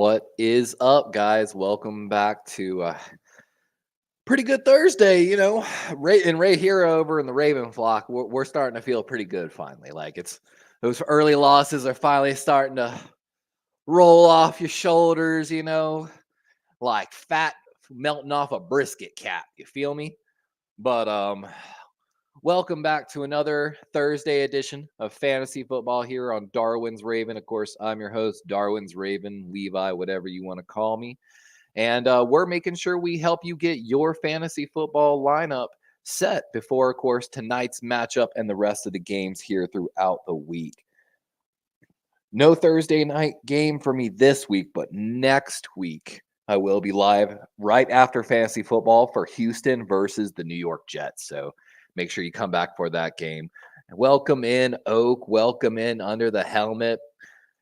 What is up, guys? Welcome back to pretty good Thursday. Ray here over in the Raven flock. We're starting to feel pretty good finally. Like it's those early losses are finally starting to roll off your shoulders. Like fat melting off a brisket cap. You feel me? But welcome back to another Thursday edition of Fantasy Football here on Darwin's Raven. Of course, I'm your host, Darwin's Raven, Levi, whatever you want to call me. And we're making sure we help you get your fantasy football lineup set before, of course, tonight's matchup and the rest of the games here throughout the week. No Thursday night game for me this week, but next week I will be live right after fantasy football for Houston versus the New York Jets. So make sure you come back for that game. Welcome in, Oak. Welcome in under the helmet.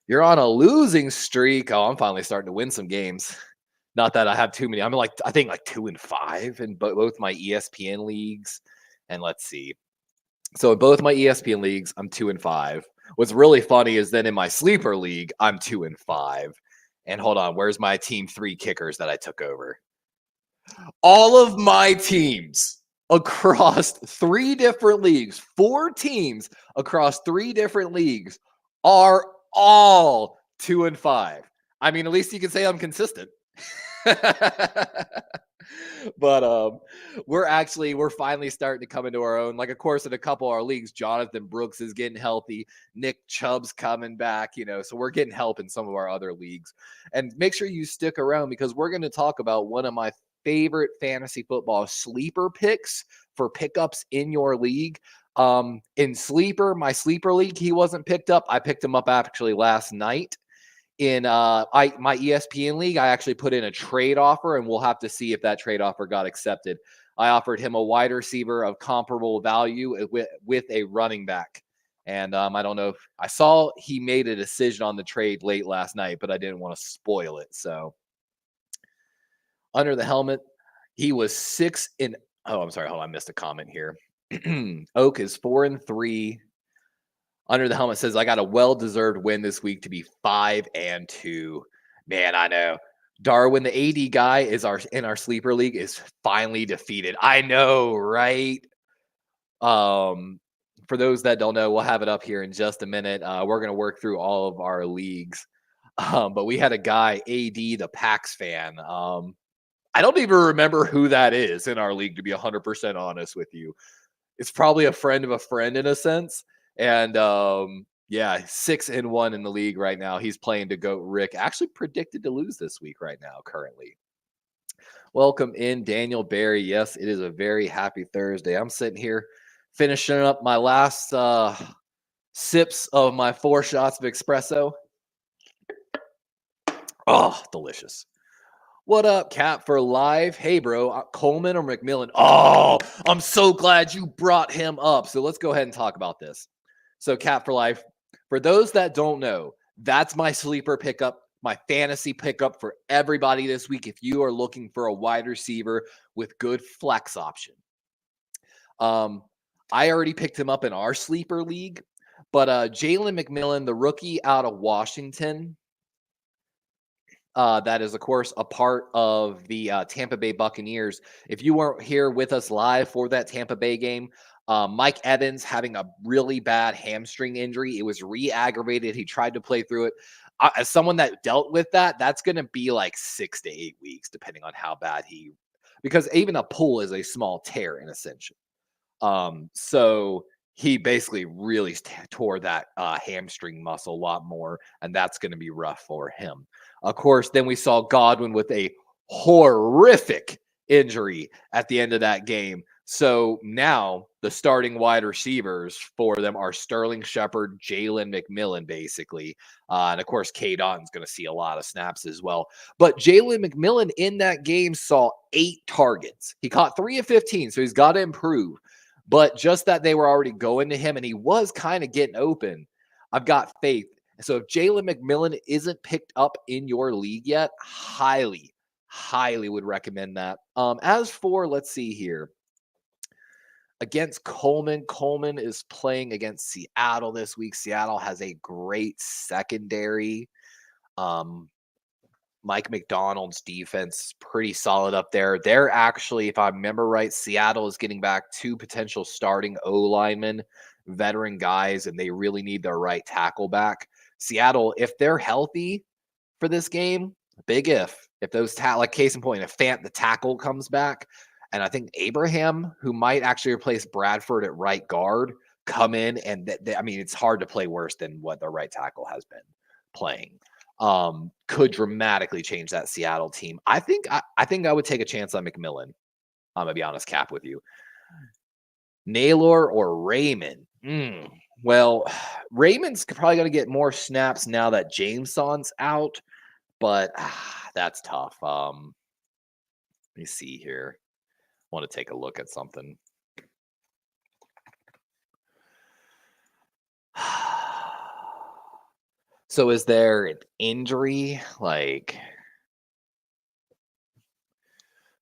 You're on a losing streak. Oh, I'm finally starting to win some games. Not that I have too many. I think 2-5 in both my ESPN leagues. And let's see. So in both my ESPN leagues, I'm 2-5. What's really funny is then in my sleeper league, I'm 2-5. And hold on, where's my team 3 kickers that I took over? All of my teams across 3 different leagues, 4 teams across 3 different leagues are all 2-5. I mean, at least you can say I'm consistent. But we're finally starting to come into our own. Like, of course, in a couple of our leagues, Jonathan Brooks is getting healthy, Nick Chubb's coming back, so we're getting help in some of our other leagues. And make sure you stick around because we're going to talk about one of my favorite fantasy football sleeper picks for pickups in your league. In my sleeper league, he wasn't picked up. I picked him up actually last night. In my ESPN league, I actually put in a trade offer, and we'll have to see if that trade offer got accepted. I offered him a wide receiver of comparable value with a running back. And I don't know if I saw he made a decision on the trade late last night, but I didn't want to spoil it. So under the helmet, he was 6 in. Oh, I'm sorry. Hold on. I missed a comment here. Oak is 4-3. Under the helmet says, I got a well-deserved win this week to be 5-2. Man, I know. Darwin, the AD guy, in our sleeper league is finally defeated. I know, right? For those that don't know, we'll have it up here in just a minute. We're going to work through all of our leagues. But we had a guy, AD, the Pax fan. I don't even remember who that is in our league, to be 100% honest with you. It's probably a friend of a friend in a sense. And 6-1 in the league right now. He's playing to GOAT Rick. Actually predicted to lose this week right now, currently. Welcome in, Daniel Barry. Yes, it is a very happy Thursday. I'm sitting here finishing up my last sips of my 4 shots of espresso. Oh, delicious. What up, Cap for live? Hey, bro, Coleman or McMillan? Oh, I'm so glad you brought him up. So let's go ahead and talk about this. So, Cap for life, for those that don't know, that's my sleeper pickup, my fantasy pickup for everybody this week. If you are looking for a wide receiver with good flex option, I already picked him up in our sleeper league, but Jalen McMillan, the rookie out of Washington, that is, of course, a part of the Tampa Bay Buccaneers. If you weren't here with us live for that Tampa Bay game, Mike Evans having a really bad hamstring injury. It was re-aggravated. He tried to play through it. As someone that dealt with that, that's going to be like 6 to 8 weeks, depending on how bad because even a pull is a small tear in a sense. So he basically really tore that hamstring muscle a lot more, and that's going to be rough for him. Of course, then we saw Godwin with a horrific injury at the end of that game. So now the starting wide receivers for them are Sterling Shepard, Jalen McMillan, basically. And of course, Cade Otton's going to see a lot of snaps as well. But Jalen McMillan in that game saw 8 targets. He caught 3 of 15, so he's got to improve. But just that they were already going to him and he was kind of getting open, I've got faith. So if Jalen McMillan isn't picked up in your league yet, highly would recommend that. As for, let's see here, against Coleman is playing against Seattle this week. Seattle has a great secondary. Mike McDonald's defense is pretty solid up there. They're actually, if I remember right, Seattle is getting back 2 potential starting O linemen, veteran guys, and they really need their right tackle back. Seattle, if they're healthy for this game, big if those like case in point, if the tackle comes back, and I think Abraham, who might actually replace Bradford at right guard, come in, and I mean, it's hard to play worse than what the right tackle has been playing. Could dramatically change that Seattle team. I think I would take a chance on McMillan. I'm gonna be honest, Cap, with you. Naylor or Raymond? Well, Raymond's probably gonna get more snaps now that Jameson's out, but that's tough. Let me see here. I want to take a look at something. So is there an injury? Like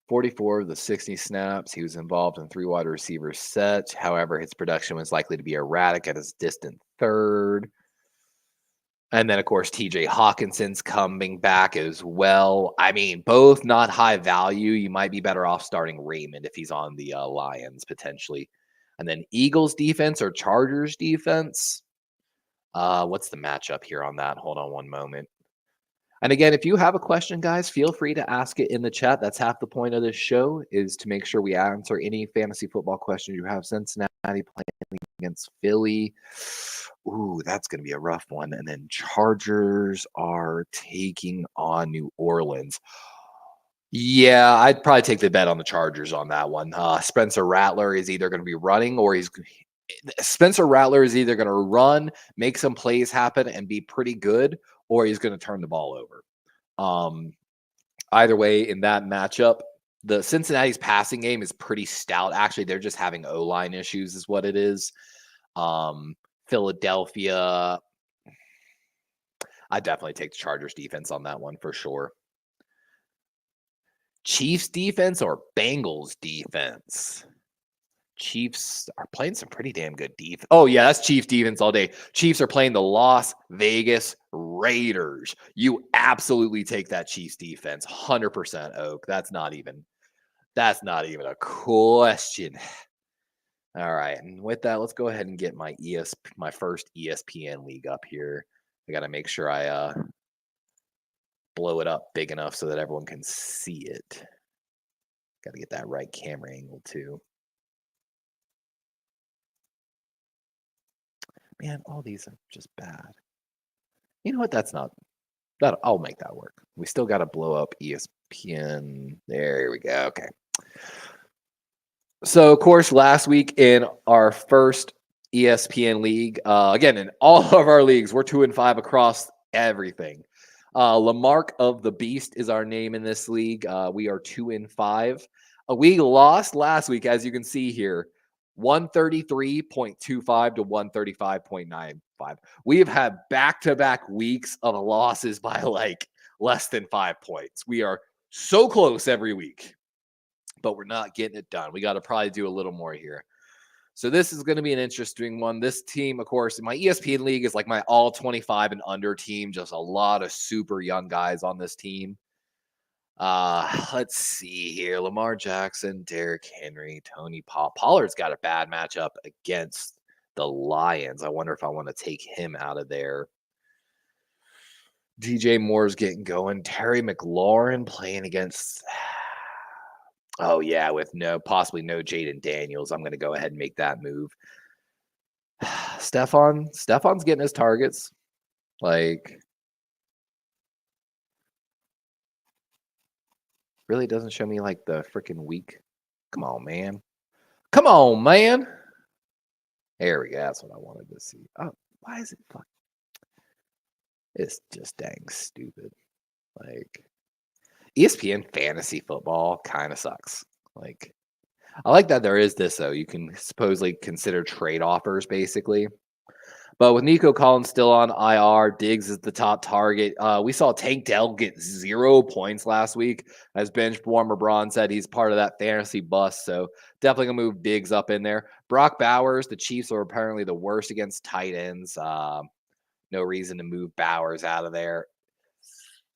44 of the 60 snaps, he was involved in 3 wide receiver sets. However, his production was likely to be erratic at his distant third. And then, of course, TJ Hawkinson's coming back as well. I mean, both not high value. You might be better off starting Raymond if he's on the Lions potentially. And then Eagles defense or Chargers defense. What's the matchup here on that? Hold on one moment. And again, if you have a question, guys, feel free to ask it in the chat. That's half the point of this show, is to make sure we answer any fantasy football questions you have. Cincinnati playing against Philly. Ooh, that's going to be a rough one. And then Chargers are taking on New Orleans. Yeah, I'd probably take the bet on the Chargers on that one. Spencer Rattler is either going to be running or Spencer Rattler is either going to run, make some plays happen, and be pretty good, or he's going to turn the ball over. Either way, in that matchup, the Cincinnati's passing game is pretty stout. Actually, they're just having O-line issues is what it is. Philadelphia, I definitely take the Chargers defense on that one for sure. Chiefs defense or Bengals defense? Chiefs are playing some pretty damn good defense. Oh, yeah, that's Chiefs defense all day. Chiefs are playing the Las Vegas Raiders. You absolutely take that Chiefs defense. 100%, Oak. That's not even a question. All right. And with that, let's go ahead and get my first ESPN league up here. I got to make sure I blow it up big enough so that everyone can see it. Got to get that right camera angle too. Man, all these are just bad. You know what? I'll make that work. We still got to blow up ESPN. There we go. Okay. So, of course, last week in our first ESPN league, again, in all of our leagues, we're 2-5 across everything. Lamarck of the Beast is our name in this league. We are 2-5. We lost last week, as you can see here. 133.25 to 135.95. We have had back-to-back weeks of losses by like less than 5 points. We are so close every week, but we're not getting it done. We got to probably do a little more here. So this is going to be an interesting one. This team, of course, in my ESPN league is like my all 25 and under team. Just a lot of super young guys on this team. Let's see here. Lamar Jackson, Derrick Henry, Tony Pollard's got a bad matchup against the Lions. I wonder if I want to take him out of there. DJ Moore's getting going. Terry McLaurin playing against, oh yeah, with possibly no Jaden Daniels. I'm going to go ahead and make that move. Stefan's getting his targets. Like, really doesn't show me like the freaking week. Come on, man. Come on, man. There we go. That's what I wanted to see. Oh, why is it fucking? It's just dang stupid. Like, ESPN fantasy football kind of sucks. Like, I like that there is this, though. You can supposedly consider trade offers, basically. But with Nico Collins still on IR, Diggs is the top target. We saw Tank Dell get 0 points last week. As Bench Warmer Braun said, he's part of that fantasy bust. So definitely going to move Diggs up in there. Brock Bowers, the Chiefs are apparently the worst against tight ends. No reason to move Bowers out of there.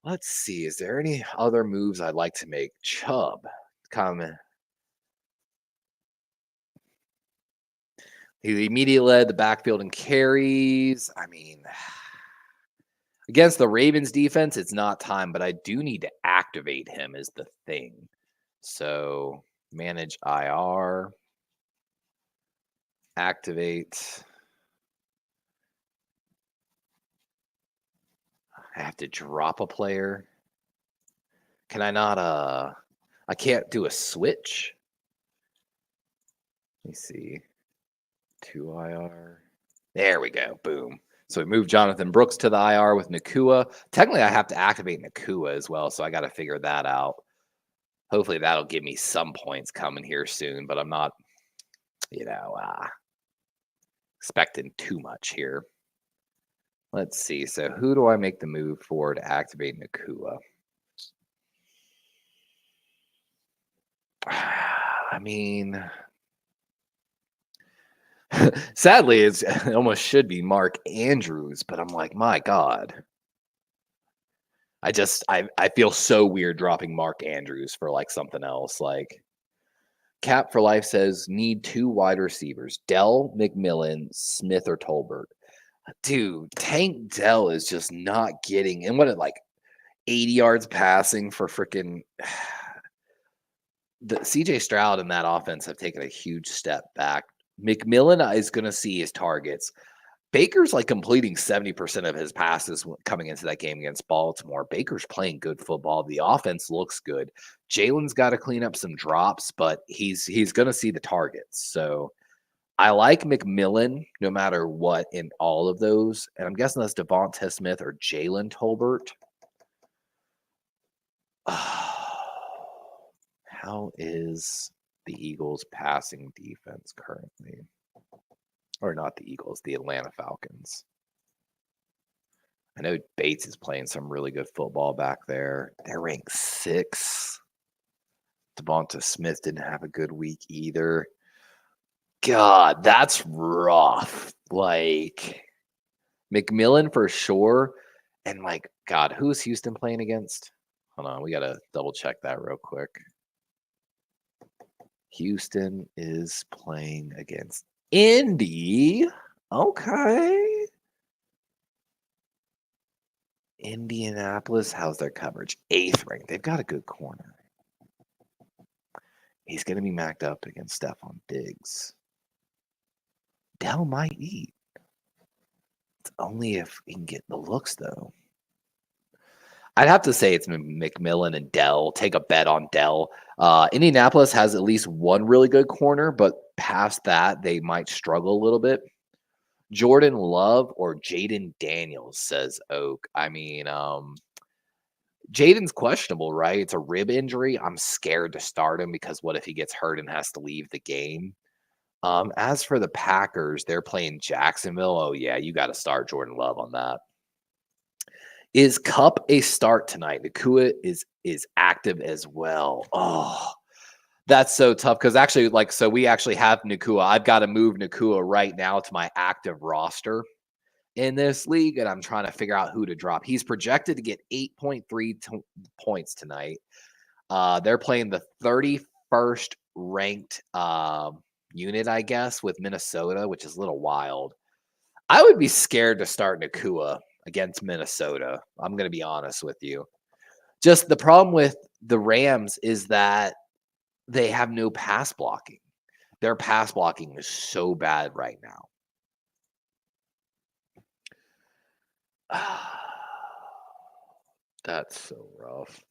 Let's see. Is there any other moves I'd like to make? Chubb. Comment. He immediately led the backfield in carries. I mean, against the Ravens defense, it's not time, but I do need to activate him is the thing. So manage IR, activate. I have to drop a player. Can I not I can't do a switch? Let me see. 2 IR. There we go. Boom. So we moved Jonathan Brooks to the IR with Nakua. Technically, I have to activate Nakua as well, so I got to figure that out. Hopefully, that'll give me some points coming here soon, but I'm not, expecting too much here. Let's see. So who do I make the move for to activate Nakua? I mean, sadly, it almost should be Mark Andrews, but I'm like, my God. I feel so weird dropping Mark Andrews for like something else. Like Cap for Life says need 2 wide receivers, Dell, McMillan, Smith, or Tolbert. Dude, Tank Dell is just not getting and what it like 80 yards passing for freaking the CJ Stroud and that offense have taken a huge step back. McMillan is going to see his targets. Baker's like completing 70% of his passes coming into that game against Baltimore. Baker's playing good football. The offense looks good. Jalen's got to clean up some drops, but he's going to see the targets. So I like McMillan no matter what in all of those. And I'm guessing that's Devonta Smith or Jalen Tolbert. How is the Eagles' passing defense currently? Or not the Eagles, the Atlanta Falcons. I know Bates is playing some really good football back there. They're ranked 6. Devonta Smith didn't have a good week either. God, that's rough. Like McMillan for sure. And like, God, who's Houston playing against? Hold on, we got to double check that real quick. Houston is playing against Indy. Okay. Indianapolis, how's their coverage? 8th ranked. They've got a good corner. He's going to be macked up against Stephon Diggs. Dell might eat. It's only if he can get the looks, though. I'd have to say it's McMillan and Dell. Take a bet on Dell. Indianapolis has at least one really good corner, but past that, they might struggle a little bit. Jordan Love or Jaden Daniels, says Oak. I mean, Jaden's questionable, right? It's a rib injury. I'm scared to start him because what if he gets hurt and has to leave the game? As for the Packers, they're playing Jacksonville. Oh, yeah, you got to start Jordan Love on that. Is Kupp a start tonight? Nakua is active as well. Oh, that's so tough because actually, so we actually have Nakua. I've got to move Nakua right now to my active roster in this league, and I'm trying to figure out who to drop. He's projected to get 8.3 points tonight. They're playing the 31st ranked unit, I guess, with Minnesota, which is a little wild. I would be scared to start Nakua against Minnesota. I'm going to be honest with you. Just the problem with the Rams is that they have no pass blocking. Their pass blocking is so bad right now. That's so rough.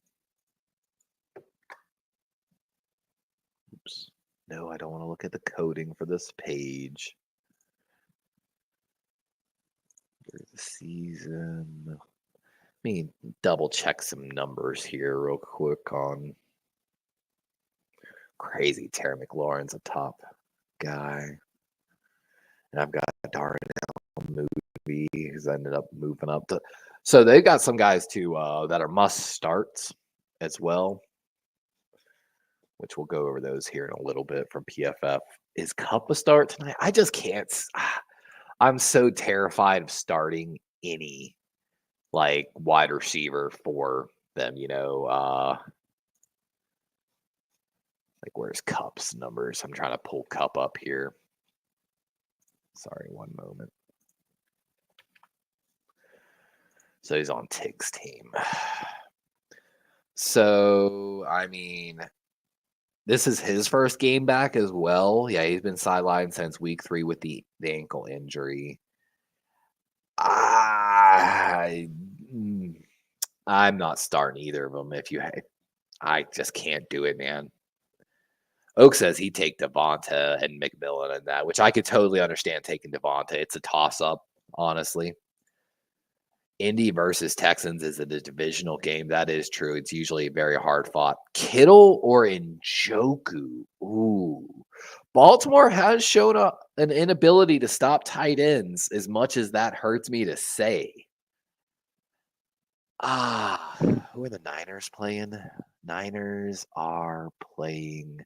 Oops. No, I don't want to look at the coding for this page. There's the season. Let me double check some numbers here real quick on crazy Terry McLaurin's a top guy. And I've got Darnell Mooney who's ended up moving up to. So they've got some guys too that are must starts as well, which we'll go over those here in a little bit from PFF. Is Kupp a start tonight? I just can't. I'm so terrified of starting any like wide receiver for them, like where's Cup's numbers? I'm trying to pull Cup up here. Sorry, one moment. So he's on Tig's team. So, I mean, this is his first game back as well. Yeah, he's been sidelined since week 3 with the ankle injury. I'm not starting either of them. I just can't do it, man. Oak says he'd take Devonta and McMillan and that, which I could totally understand taking Devonta. It's a toss-up, honestly. Indy versus Texans is a divisional game. That is true. It's usually very hard fought. Kittle or Njoku? Ooh. Baltimore has shown an inability to stop tight ends, as much as that hurts me to say. Who are the Niners playing? Niners are playing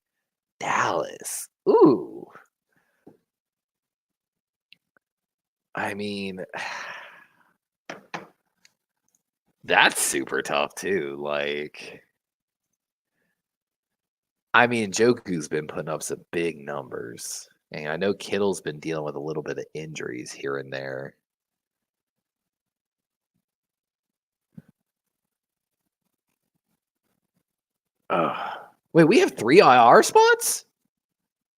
Dallas. Ooh. I mean, that's super tough too. Like, I mean, Njoku's been putting up some big numbers. And I know Kittle's been dealing with a little bit of injuries here and there. Wait, we have 3 IR spots?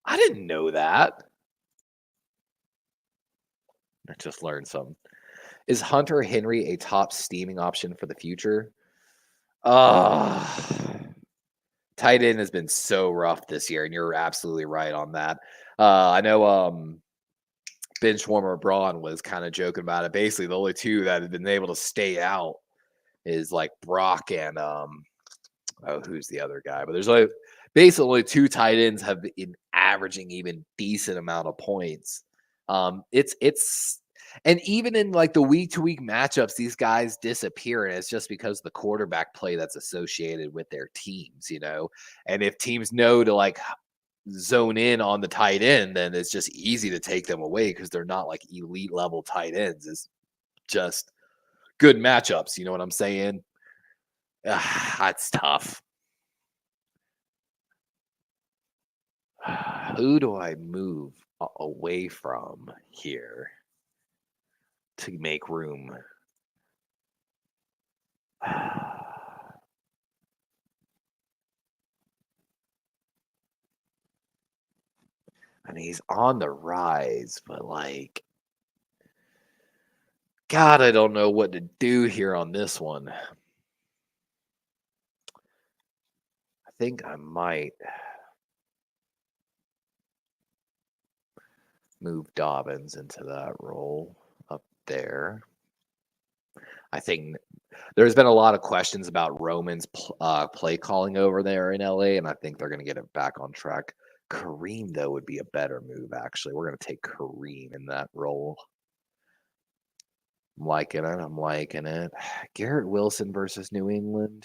I didn't know that. I just learned something. Is Hunter Henry a top steaming option for the future? Tight end has been so rough this year, and you're absolutely right on that. I know Benchwarmer Braun was kind of joking about it. Basically, the only 2 that have been able to stay out is like Brock and who's the other guy? But there's like basically only 2 tight ends have been averaging even decent amount of points. It's and even in like the week-to-week matchups, these guys disappear, and it's just because the quarterback play that's associated with their teams, And if teams know to like zone in on the tight end, then it's just easy to take them away because they're not like elite level tight ends. It's just good matchups. You know what I'm saying? That's tough. Who do I move away from here to make room? I mean, he's on the rise, but like, God, I don't know what to do here on this one. I think I might move Dobbins into that role up there. I think there's been a lot of questions about Roman's play calling over there in LA, and I think they're going to get it back on track. Kareem, though, would be a better move, actually. We're going to take Kareem in that role. I'm liking it. Garrett Wilson versus New England.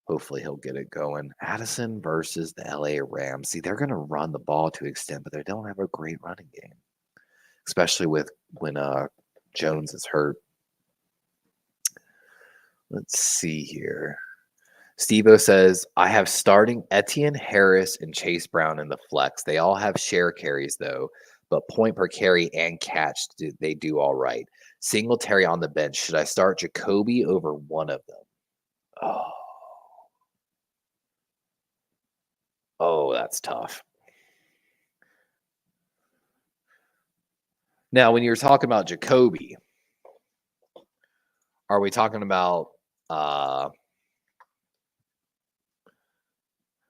Hopefully he'll get it going. Addison versus the LA Rams. See, they're going to run the ball to extent, but they don't have a great running game, especially when Jones is hurt. Let's see here. Steve-O says, I have starting Etienne, Harris, and Chase Brown in the flex. They all have share carries, though, but point per carry and catch, they do all right. Singletary on the bench. Should I start Jacoby over one of them? Oh, that's tough. Now, when you're talking about Jacoby, are we talking about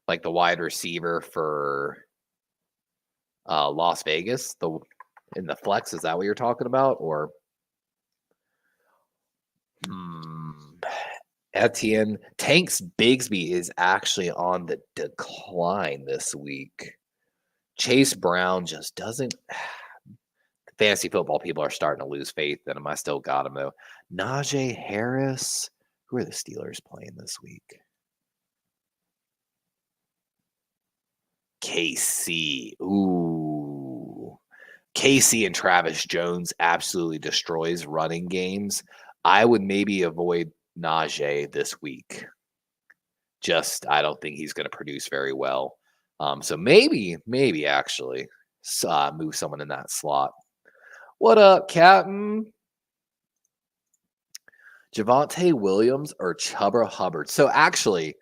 like the wide receiver for Las Vegas, in the flex? Is that what you're talking about? Or Etienne? Tanks Bigsby is actually on the decline this week. Chase Brown just doesn't. Fantasy football people are starting to lose faith in him. I still got him, though. Najee Harris. Who are the Steelers playing this week? KC. Ooh. KC and Travis Jones absolutely destroys running games. I would maybe avoid Najee this week. I don't think he's going to produce very well. So maybe actually move someone in that slot. What up, Captain? Javonte Williams or Chuba Hubbard? So actually,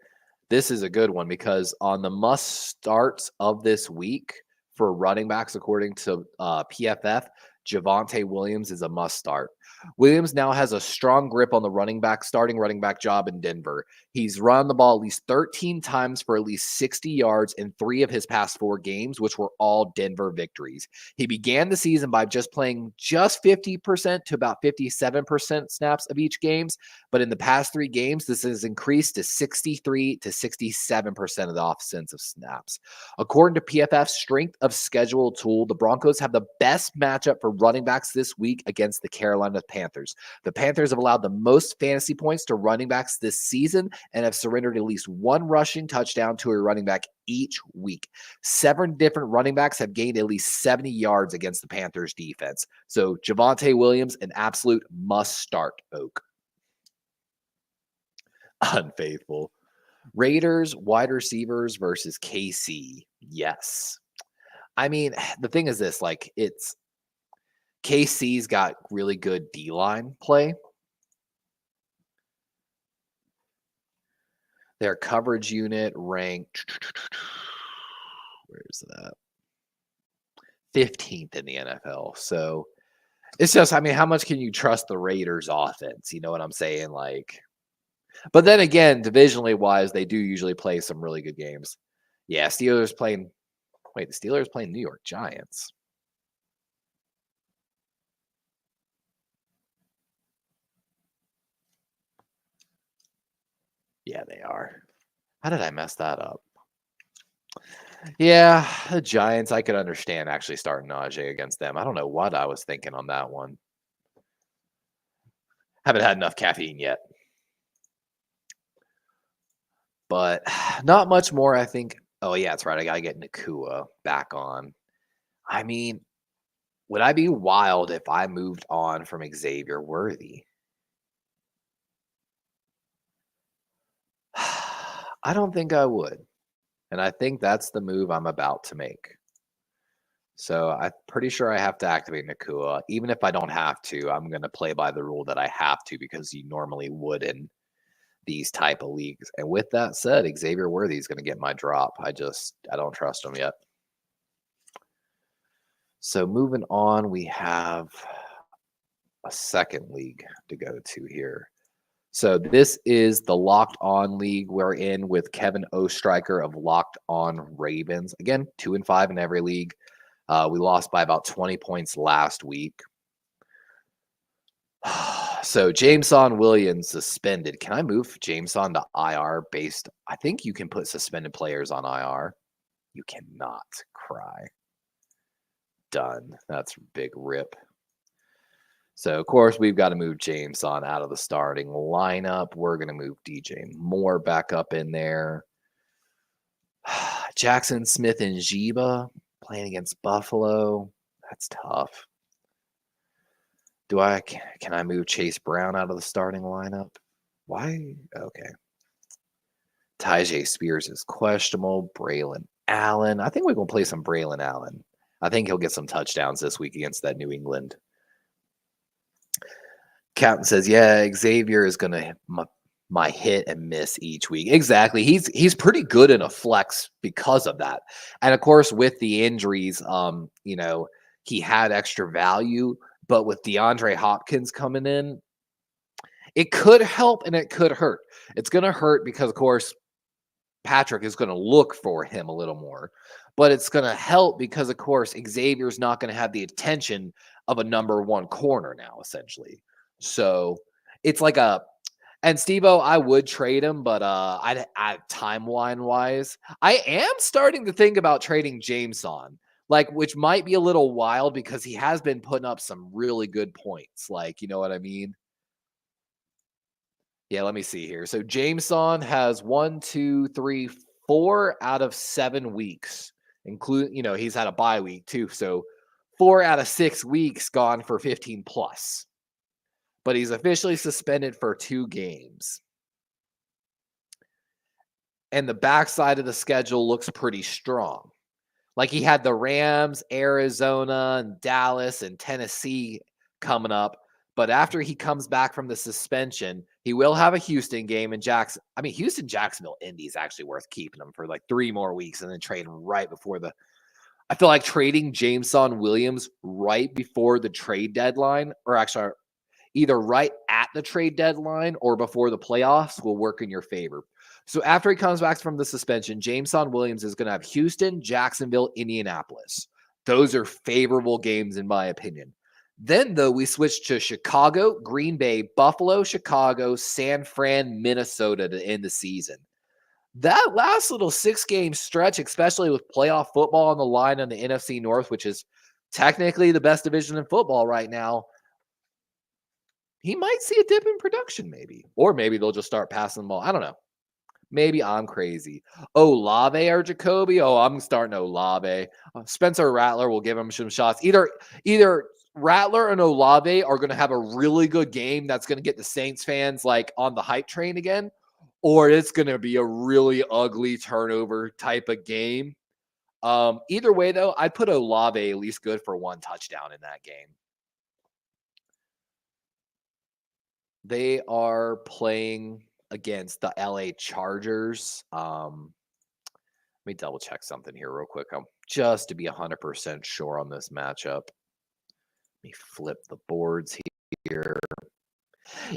this is a good one because on the must starts of this week for running backs, according to PFF, Javonte Williams is a must start. Williams now has a strong grip on the starting running back job in Denver. He's run the ball at least 13 times for at least 60 yards in 3 of his past 4 games, which were all Denver victories. He began the season by just playing just 50% to about 57% snaps of each games, but in the past 3 games, this has increased to 63 to 67% of the offensive snaps. According to PFF's strength of schedule tool, the Broncos have the best matchup for running backs this week against the Carolina Panthers. The Panthers have allowed the most fantasy points to running backs this season and have surrendered at least 1 rushing touchdown to a running back each week. 7 different running backs have gained at least 70 yards against the Panthers defense. So Javonte Williams, an absolute must start, Oak. Unfaithful. Raiders wide receivers versus KC. Yes. I mean, the thing is this, like, it's KC's got really good D-line play. Their coverage unit ranked, where's that? 15th in the NFL. So it's just, I mean, how much can you trust the Raiders offense? You know what I'm saying? Like, but then again, divisionally wise, they do usually play some really good games. Yeah, the Steelers playing New York Giants. Yeah, they are. How did I mess that up? Yeah, the Giants, I could understand actually starting Najee against them. I don't know what I was thinking on that one. Haven't had enough caffeine yet. But not much more, I think. Oh, yeah, that's right. I got to get Nacua back on. I mean, would I be wild if I moved on from Xavier Worthy? I don't think I would. And I think that's the move I'm about to make. So I'm pretty sure I have to activate Nacua. Even if I don't have to, I'm going to play by the rule that I have to because you normally would in these type of leagues. And with that said, Xavier Worthy is going to get my drop. I don't trust him yet. So moving on, we have a second league to go to here. So this is the Locked On League we're in with Kevin Oestreicher of Locked On Ravens. Again, 2-5 in every league. We lost by about 20 points last week. So Jameson Williams suspended. Can I move Jameson to IR based? I think you can put suspended players on IR. You cannot. Cry. Done. That's a big rip. So, of course, we've got to move Jameson out of the starting lineup. We're going to move DJ Moore back up in there. Jackson Smith and Jiba playing against Buffalo. That's tough. Can I move Chase Brown out of the starting lineup? Why? Okay. Tyjae Spears is questionable. Braylon Allen. I think we're going to play some Braylon Allen. I think he'll get some touchdowns this week against that New England. Captain says, yeah, Xavier is going to my hit and miss each week. Exactly. He's pretty good in a flex because of that. And of course, with the injuries, he had extra value, but with DeAndre Hopkins coming in, it could help and it could hurt. It's going to hurt because, of course, Patrick is going to look for him a little more, but it's going to help because, of course, Xavier's not going to have the attention of a number 1 corner now, essentially. So it's like and Steve-O, I would trade him, but I timeline wise, I am starting to think about trading Jameson, which might be a little wild because he has been putting up some really good points. You know what I mean? Yeah, let me see here. So Jameson has 1, 2, 3, 4 out of 7 weeks, he's had a bye week too. So 4 out of 6 weeks gone for 15 plus. but he's officially suspended for 2 games. And the backside of the schedule looks pretty strong. Like he had the Rams, Arizona, and Dallas and Tennessee coming up. But after he comes back from the suspension, he will have a Houston game in Jackson. I mean, Houston, Jacksonville, Indy is actually worth keeping him for like 3 more weeks and then trading right before the. I feel like trading Jameson Williams right before the trade deadline, or actually either right at the trade deadline or before the playoffs, will work in your favor. So after he comes back from the suspension, Jameson Williams is going to have Houston, Jacksonville, Indianapolis. Those are favorable games in my opinion. Then, though, we switch to Chicago, Green Bay, Buffalo, Chicago, San Fran, Minnesota to end the season. That last little 6-game stretch, especially with playoff football on the line in the NFC North, which is technically the best division in football right now, he might see a dip in production maybe. Or maybe they'll just start passing the ball. I don't know. Maybe I'm crazy. Olave or Jacoby? Oh, I'm starting Olave. Spencer Rattler will give him some shots. Either Rattler and Olave are going to have a really good game that's going to get the Saints fans like on the hype train again, or it's going to be a really ugly turnover type of game. Either way, though, I'd put Olave at least good for 1 touchdown in that game. They are playing against the LA Chargers. Let me double check something here real quick. Just to be 100% sure on this matchup. Let me flip the boards here.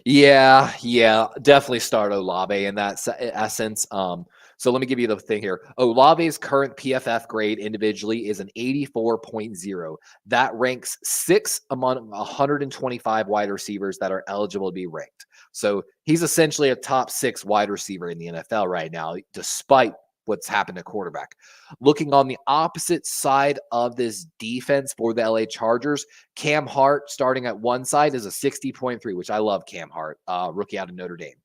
Yeah, definitely start Olave in that essence. So let me give you the thing here. Olave's current PFF grade individually is an 84.0. That ranks 6th among 125 wide receivers that are eligible to be ranked. So he's essentially a top 6 wide receiver in the NFL right now, despite what's happened to quarterback. Looking on the opposite side of this defense for the LA Chargers, Cam Hart starting at one side is a 60.3, which I love Cam Hart, rookie out of Notre Dame.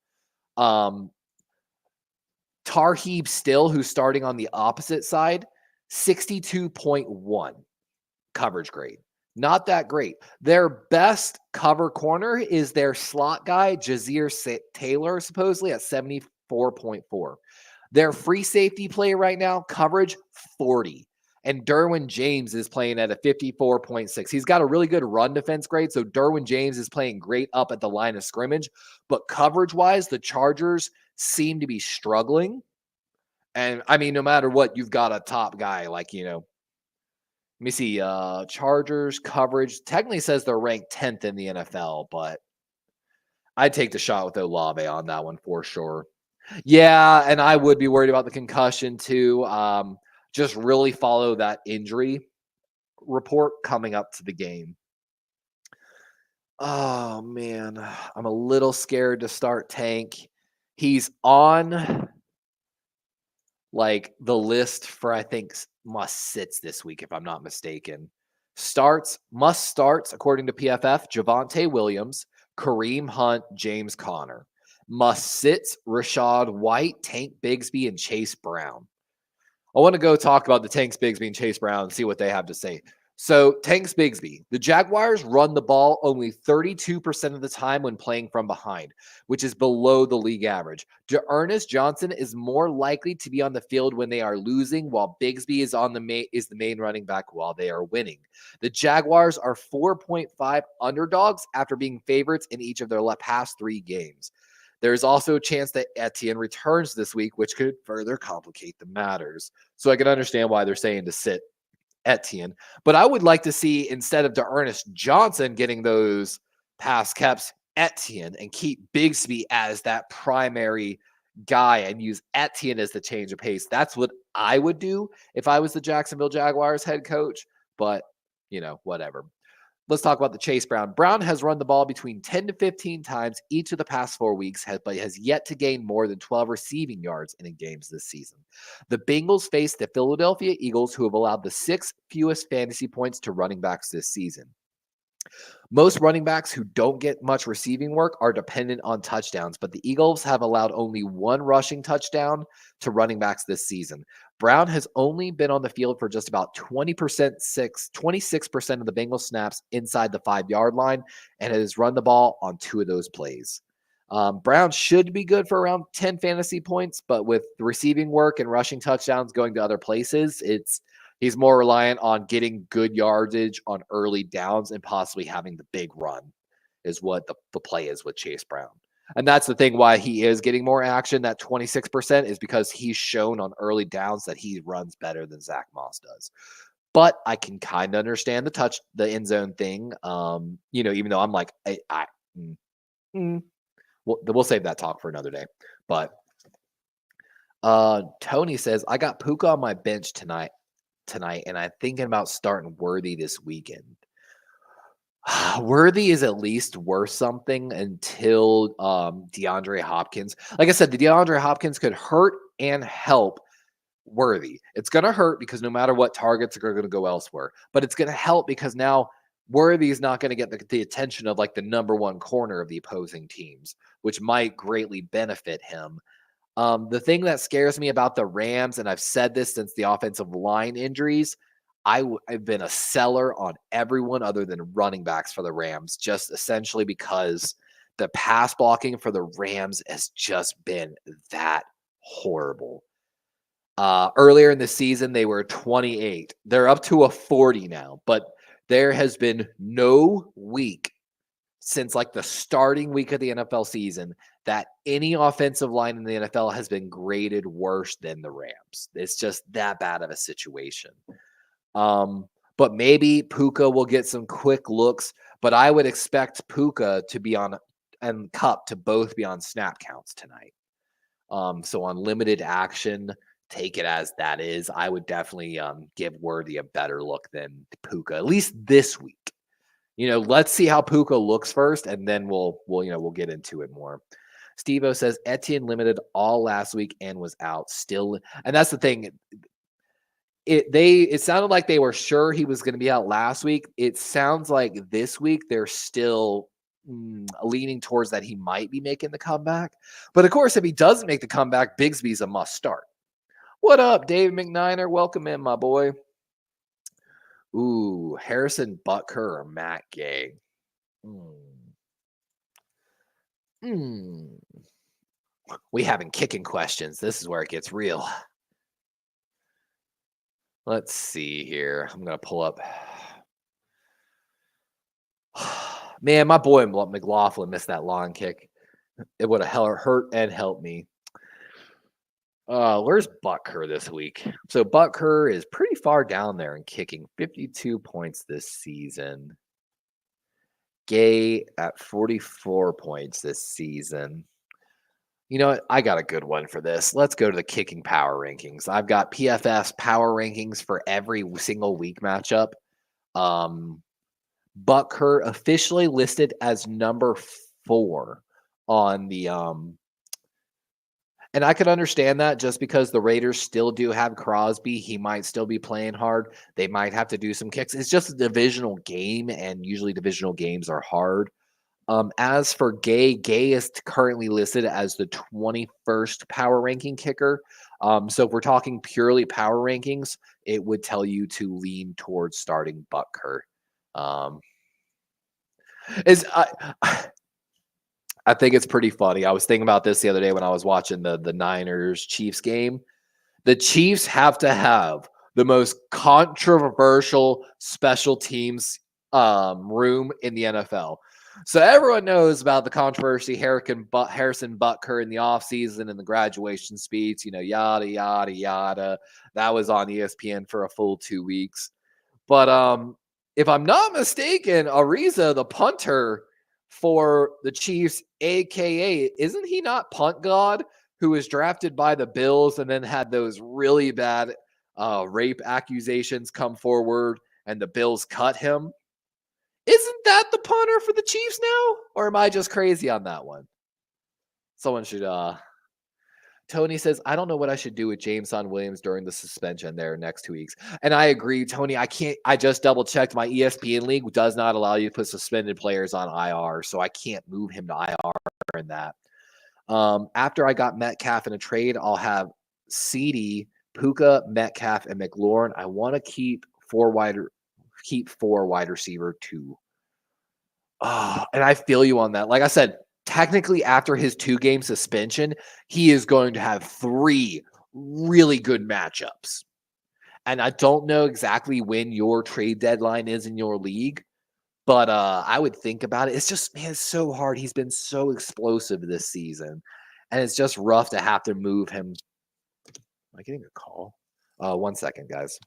Tarheeb Still, who's starting on the opposite side, 62.1 coverage grade. Not that great. Their best cover corner is their slot guy, Jazir Taylor, supposedly at 74.4. Their free safety play right now, coverage 40. And Derwin James is playing at a 54.6. He's got a really good run defense grade, so Derwin James is playing great up at the line of scrimmage. But coverage-wise, the Chargers seem to be struggling. And, I mean, no matter what, you've got a top guy like, let me see, Chargers coverage technically says they're ranked 10th in the NFL, but I'd take the shot with Olave on that one for sure. Yeah, and I would be worried about the concussion too. Just really follow that injury report coming up to the game. Oh, man. I'm a little scared to start Tank. He's on like the list for, I think, must-sits this week, if I'm not mistaken. Must-starts, according to PFF, Javonte Williams, Kareem Hunt, James Conner. Must-sits, Rachaad White, Tank Bigsby, and Chase Brown. I want to go talk about the Tanks Bigsby and Chase Brown and see what they have to say. So, Tanks Bigsby, the Jaguars run the ball only 32% of the time when playing from behind, which is below the league average. D'Ernest Johnson is more likely to be on the field when they are losing, while Bigsby is the main running back while they are winning. The Jaguars are 4.5 underdogs after being favorites in each of their past 3 games. There's also a chance that Etienne returns this week, which could further complicate the matters. So I can understand why they're saying to sit Etienne. But I would like to see, instead of D'Ernest Johnson getting those pass caps, Etienne, and keep Bigsby as that primary guy and use Etienne as the change of pace. That's what I would do if I was the Jacksonville Jaguars head coach. But, whatever. Let's talk about the Chase Brown. Brown has run the ball between 10 to 15 times each of the past 4 weeks, but has yet to gain more than 12 receiving yards in games this season. The Bengals face the Philadelphia Eagles, who have allowed the 6th fewest fantasy points to running backs this season. Most running backs who don't get much receiving work are dependent on touchdowns, but the Eagles have allowed only 1 rushing touchdown to running backs this season. Brown has only been on the field for just about 26% of the Bengals snaps inside the 5-yard line and has run the ball on 2 of those plays. Brown should be good for around 10 fantasy points, but with the receiving work and rushing touchdowns going to other places, he's more reliant on getting good yardage on early downs and possibly having the big run is what the play is with Chase Brown. And that's the thing why he is getting more action. That 26% is because he's shown on early downs that he runs better than Zach Moss does. But I can kind of understand the end zone thing. Even though I'm like, we'll save that talk for another day. But Tony says, I got Puka on my bench tonight, and I'm thinking about starting Worthy this weekend. Worthy is at least worth something until DeAndre Hopkins. Like I said, the DeAndre Hopkins could hurt and help Worthy. It's going to hurt because no matter what, targets are going to go elsewhere. But it's going to help because now Worthy is not going to get the attention of like the number one corner of the opposing teams, which might greatly benefit him. The thing that scares me about the Rams, and I've said this since the offensive line injuries, I've been a seller on everyone other than running backs for the Rams, just essentially because the pass blocking for the Rams has just been that horrible. Earlier in the season, they were 28. They're up to a 40 now, but there has been no week since like the starting week of the NFL season that any offensive line in the NFL has been graded worse than the Rams. It's just that bad of a situation. But maybe Puka will get some quick looks, but I would expect Puka to be on and Kupp to both be on snap counts tonight. So on limited action, take it as that is. I would definitely give Worthy a better look than Puka, at least this week. Let's see how Puka looks first, and then we'll get into it more. Steve-O says Etienne limited all last week and was out still, and that's the thing. It sounded like they were sure he was going to be out last week. It sounds like this week they're still leaning towards that he might be making the comeback. But of course, if he doesn't make the comeback, Bigsby's a must start. What up, Dave McNiner? Welcome in, my boy. Ooh, Harrison Butker or Matt Gay? We having kicking questions. This is where it gets real. Let's see here. I'm going to pull up. Man, my boy McLaughlin missed that long kick. It would have hurt and helped me. Where's Butker this week? So Butker is pretty far down there in kicking, 52 points this season. Gay at 44 points this season. You know what? I got a good one for this. Let's go to the kicking power rankings. I've got PFF's power rankings for every single week matchup. Butker officially listed as number 4 on the and I could understand that just because the Raiders still do have Crosby. He might still be playing hard. They might have to do some kicks. It's just a divisional game, and usually divisional games are hard. As for Gay is currently listed as the 21st power ranking kicker. So if we're talking purely power rankings, it would tell you to lean towards starting Butker. I think it's pretty funny. I was thinking about this the other day when I was watching the Niners-Chiefs game. The Chiefs have to have the most controversial special teams room in the NFL. So everyone knows about the controversy, Harrison Butker in the offseason and the graduation speech, yada, yada, yada. That was on ESPN for a full 2 weeks. But if I'm not mistaken, Ariza, the punter for the Chiefs, a.k.a. isn't he not Punt God, who was drafted by the Bills and then had those really bad rape accusations come forward and the Bills cut him? Isn't that the punter for the Chiefs now? Or am I just crazy on that one? Someone should Tony says, I don't know what I should do with Jameson Williams during the suspension there next 2 weeks. And I agree, Tony. I just double checked. My ESPN league does not allow you to put suspended players on IR, so I can't move him to IR in that. After I got Metcalf in a trade, I'll have CeeDee Puka, Metcalf, and McLaurin. I want to keep four wide receiver 2. And I feel you on that. Like I said, technically after his 2-game suspension, he is going to have 3 really good matchups. And I don't know exactly when your trade deadline is in your league, but I would think about it. It's just, man, it's so hard. He's been so explosive this season. And it's just rough to have to move him. Am I getting a call? 1 second, guys.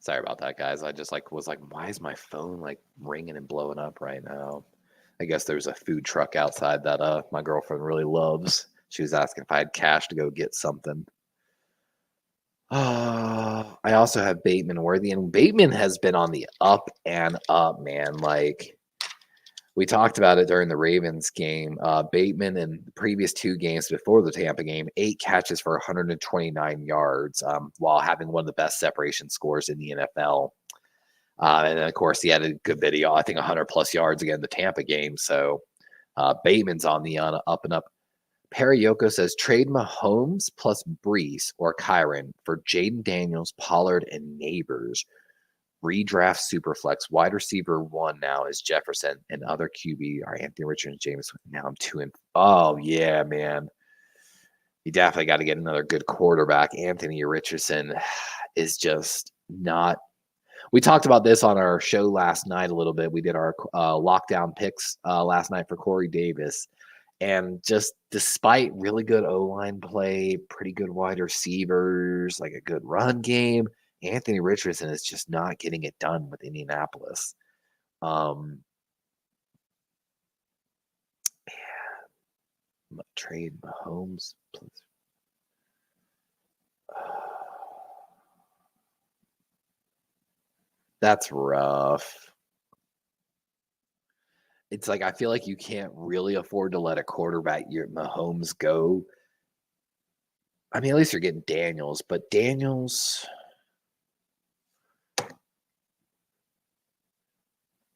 Sorry about that, guys. I just was like, why is my phone like ringing and blowing up right now? I guess there's a food truck outside that my girlfriend really loves. She was asking if I had cash to go get something. I also have Bateman Worthy, and Bateman has been on the up and up, man. Like we talked about it during the Ravens game. Bateman in the previous 2 games before the Tampa game, 8 catches for 129 yards, while having one of the best separation scores in the NFL. And then, of course, he had a good video, I think 100 plus yards again in the Tampa game. So Bateman's on the up and up. Perry Yoko says trade Mahomes plus Brees or Kyron for Jaden Daniels, Pollard, and Neighbors. Redraft Superflex. Wide receiver 1 now is Jefferson, and other QB are Anthony Richardson and James. Now I'm 2 and oh yeah, man. You definitely got to get another good quarterback. Anthony Richardson is just not. We talked about this on our show last night a little bit. We did our lockdown picks last night for Corey Davis. And just despite really good O-line play, pretty good wide receivers, like a good run game, Anthony Richardson is just not getting it done with Indianapolis. Trade Mahomes. That's rough. It's like I feel like you can't really afford to let a quarterback your Mahomes go. I mean, at least you're getting Daniels, but Daniels.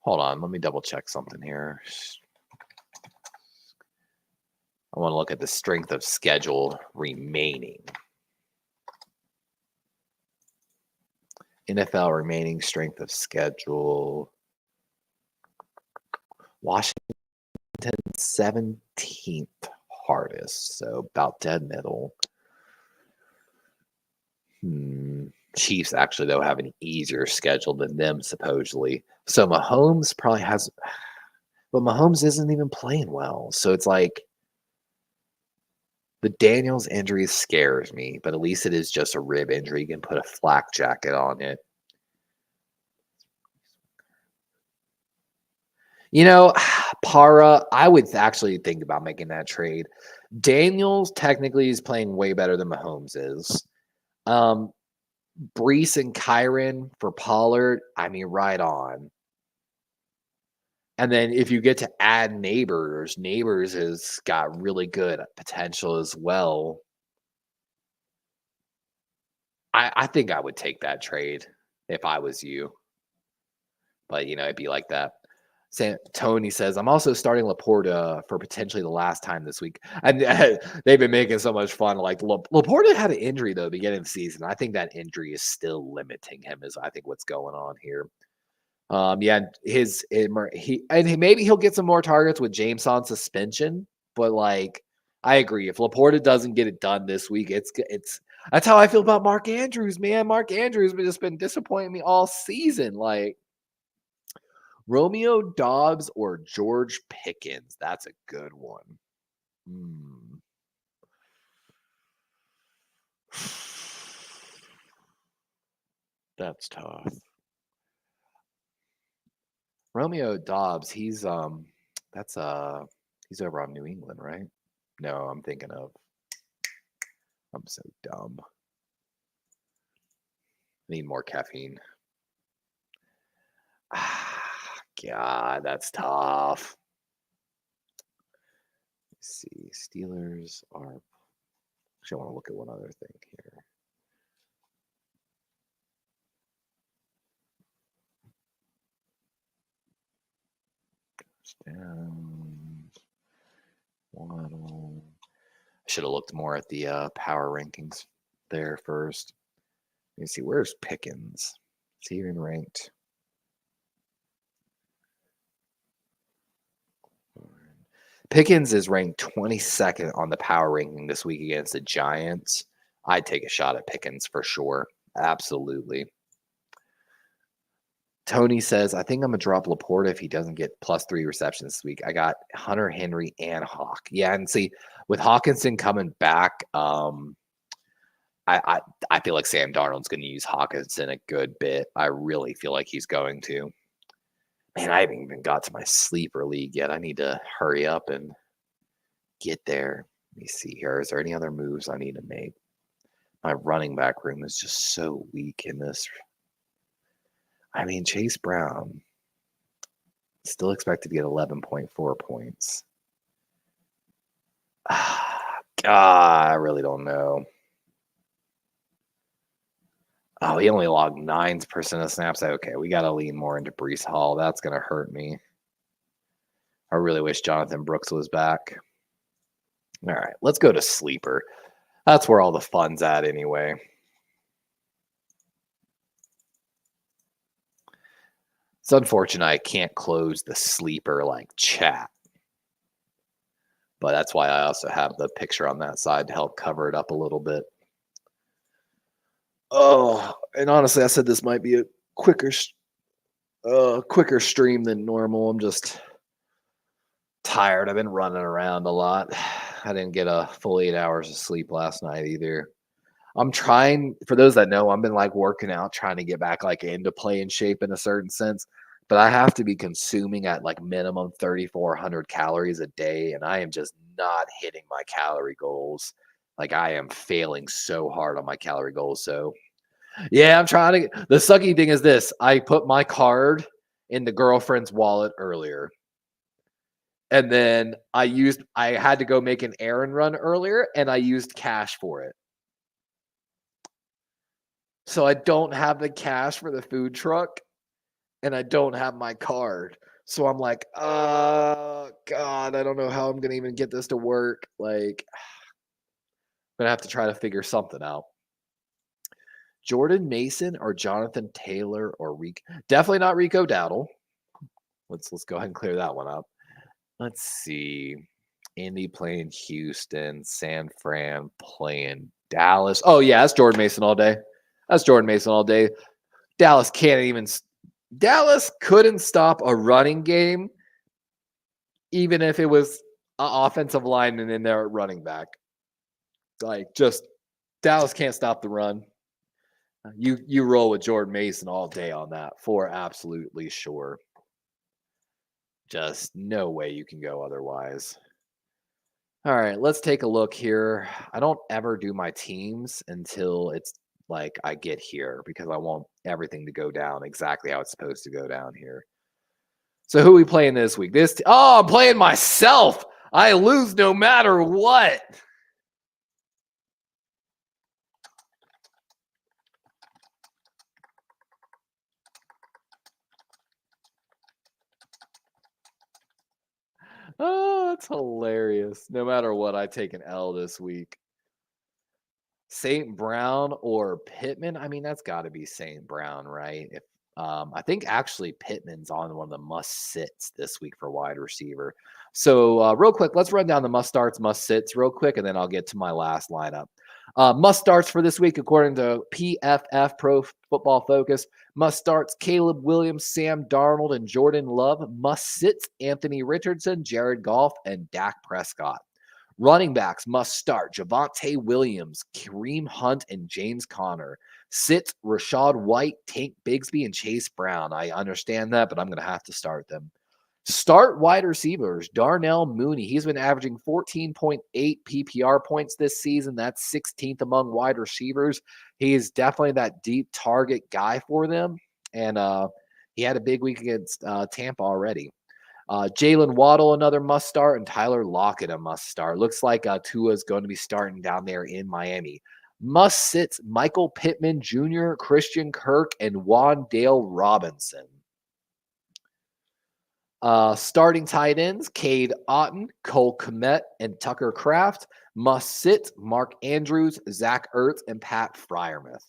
Hold on, let me double check something here. I want to look at the strength of schedule remaining. NFL remaining strength of schedule. Washington 17th hardest, so about dead middle. Chiefs actually, though, have an easier schedule than them, supposedly. So Mahomes probably has, but Mahomes isn't even playing well. So it's like the Daniels injury scares me, but at least it is just a rib injury. You can put a flak jacket on it. You know, Para, I would actually think about making that trade. Daniels technically is playing way better than Mahomes is. Brees and Kyron for Pollard, I mean, right on. And then if you get to add Neighbors, Neighbors has got really good potential as well. I think I would take that trade if I was you. But, you know, it'd be like that. Tony says, I'm also starting Laporta for potentially the last time this week. And they've been making so much fun. Like Laporta had an injury, though, beginning of the season. I think that injury is still limiting him, is I think what's going on here. Yeah, maybe he'll get some more targets with James on suspension, but like I agree, if Laporta doesn't get it done this week, it's that's how I feel about Mark Andrews, man. Mark Andrews has just been disappointing me all season. Like Romeo Dobbs or George Pickens, that's a good one. That's tough. Romeo Dobbs, he's over on New England, right? No, I'm so dumb. I need more caffeine. God, that's tough. Let's see. Steelers are. Actually, I want to look at one other thing here. Touchdowns. Waddle. I should have looked more at the power rankings there first. Let me see. Where's Pickens? Is he even ranked? Pickens is ranked 22nd on the power ranking this week against the Giants. I'd take a shot at Pickens for sure. Absolutely. Tony says, I think I'm going to drop Laporta if he doesn't get +3 receptions this week. I got Hunter Henry and Hawk. Yeah, and see, with Hawkinson coming back, I feel like Sam Darnold's going to use Hawkinson a good bit. I really feel like he's going to. Man, I haven't even got to my sleeper league yet. I need to hurry up and get there. Let me see here. Is there any other moves I need to make? My running back room is just so weak in this. I mean, Chase Brown, still expected to get 11.4 points. God, I really don't know. Oh, he only logged 9% of snaps. Okay, we got to lean more into Breece Hall. That's going to hurt me. I really wish Jonathan Brooks was back. All right, let's go to Sleeper. That's where all the fun's at anyway. It's unfortunate I can't close the Sleeper like chat. But that's why I also have the picture on that side to help cover it up a little bit. Oh, and honestly, I said this might be a quicker stream than normal. I'm just tired. I've been running around a lot. I didn't get a full 8 hours of sleep last night either. I'm trying, for those that know, I've been like working out, trying to get back like into playing shape in a certain sense. But I have to be consuming at like minimum 3,400 calories a day, and I am just not hitting my calorie goals. Like I am failing so hard on my calorie goals. So yeah, I'm trying to. The sucky thing is this: I put my card in the girlfriend's wallet earlier, and then I had to go make an errand run earlier, and I used cash for it. So I don't have the cash for the food truck, and I don't have my card. So I'm like, God, I don't know how I'm gonna even get this to work. Like, I'm gonna have to try to figure something out. Jordan Mason or Jonathan Taylor or definitely not Rico Dowdle. Let's go ahead and clear that one up. Let's see. Indy playing Houston, San Fran playing Dallas. Oh yeah, that's Jordan Mason all day. That's Jordan Mason all day. Dallas couldn't stop a running game, even if it was an offensive lineman in there at running back. Like, just Dallas can't stop the run. You roll with Jordan Mason all day on that, for absolutely sure. Just no way you can go otherwise. All right, let's take a look here. I don't ever do my teams until it's like I get here because I want everything to go down exactly how it's supposed to go down here. So who are we playing this week? I'm playing myself. I lose no matter what. That's hilarious. No matter what, I take an L this week. St. Brown or Pittman? I mean, that's got to be St. Brown, right? If I think actually Pittman's on one of the must sits this week for wide receiver. So real quick, let's run down the must starts, must sits real quick, and then I'll get to my last lineup. Must starts for this week, according to PFF Pro Football Focus. Must starts Caleb Williams, Sam Darnold, and Jordan Love. Must sits Anthony Richardson, Jared Goff, and Dak Prescott. Running backs must start Javonte Williams, Kareem Hunt, and James Conner. Sit Rachaad White, Tank Bigsby, and Chase Brown. I understand that, but I'm going to have to start them. Start wide receivers. Darnell Mooney. He's been averaging 14.8 PPR points this season. That's 16th among wide receivers. He is definitely that deep target guy for them. And he had a big week against Tampa already. Jalen Waddle, another must start, and Tyler Lockett, a must start. Looks like Tua is going to be starting down there in Miami. Must sits Michael Pittman Jr., Christian Kirk, and Wan'Dale Robinson. Starting tight ends, Cade Otton, Cole Kmet, and Tucker Kraft. Must sit Mark Andrews, Zach Ertz, and Pat Freiermuth.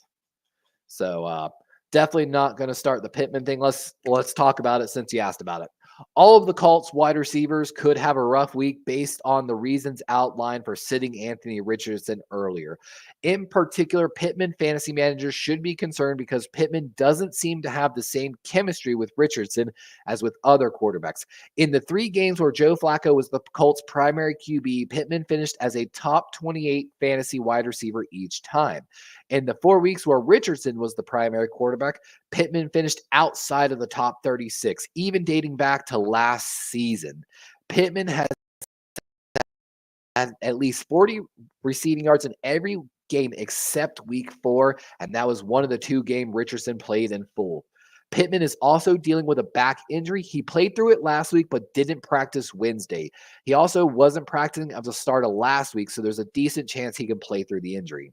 So definitely not going to start the Pittman thing. Let's talk about it since you asked about it. All of the Colts wide receivers could have a rough week based on the reasons outlined for sitting Anthony Richardson earlier. In particular, Pittman fantasy managers should be concerned because Pittman doesn't seem to have the same chemistry with Richardson as with other quarterbacks. In the 3 games where Joe Flacco was the Colts' primary QB, Pittman finished as a top 28 fantasy wide receiver each time. In the 4 weeks where Richardson was the primary quarterback, Pittman finished outside of the top 36, even dating back to last season. Pittman has had at least 40 receiving yards in every game except week 4, and that was one of the 2 games Richardson played in full. Pittman is also dealing with a back injury. He played through it last week, but didn't practice Wednesday. He also wasn't practicing at the start of last week, so there's a decent chance he can play through the injury.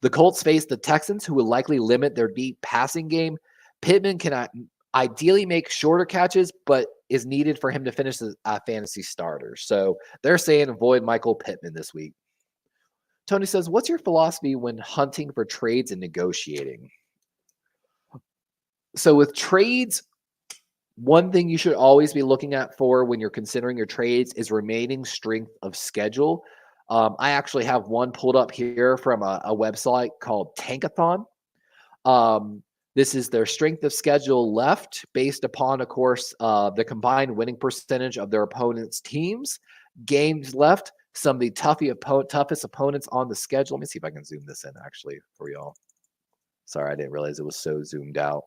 The Colts face the Texans, who will likely limit their deep passing game. Pittman can ideally make shorter catches, but is needed for him to finish as a fantasy starter. So they're saying avoid Michael Pittman this week. Tony says, what's your philosophy when hunting for trades and negotiating? So with trades, one thing you should always be looking at for when you're considering your trades is remaining strength of schedule. I actually have one pulled up here from a website called Tankathon. This is their strength of schedule left based upon, of course, the combined winning percentage of their opponents' teams. Games left, some of the toughest opponents on the schedule. Let me see if I can zoom this in actually for y'all. Sorry, I didn't realize it was so zoomed out.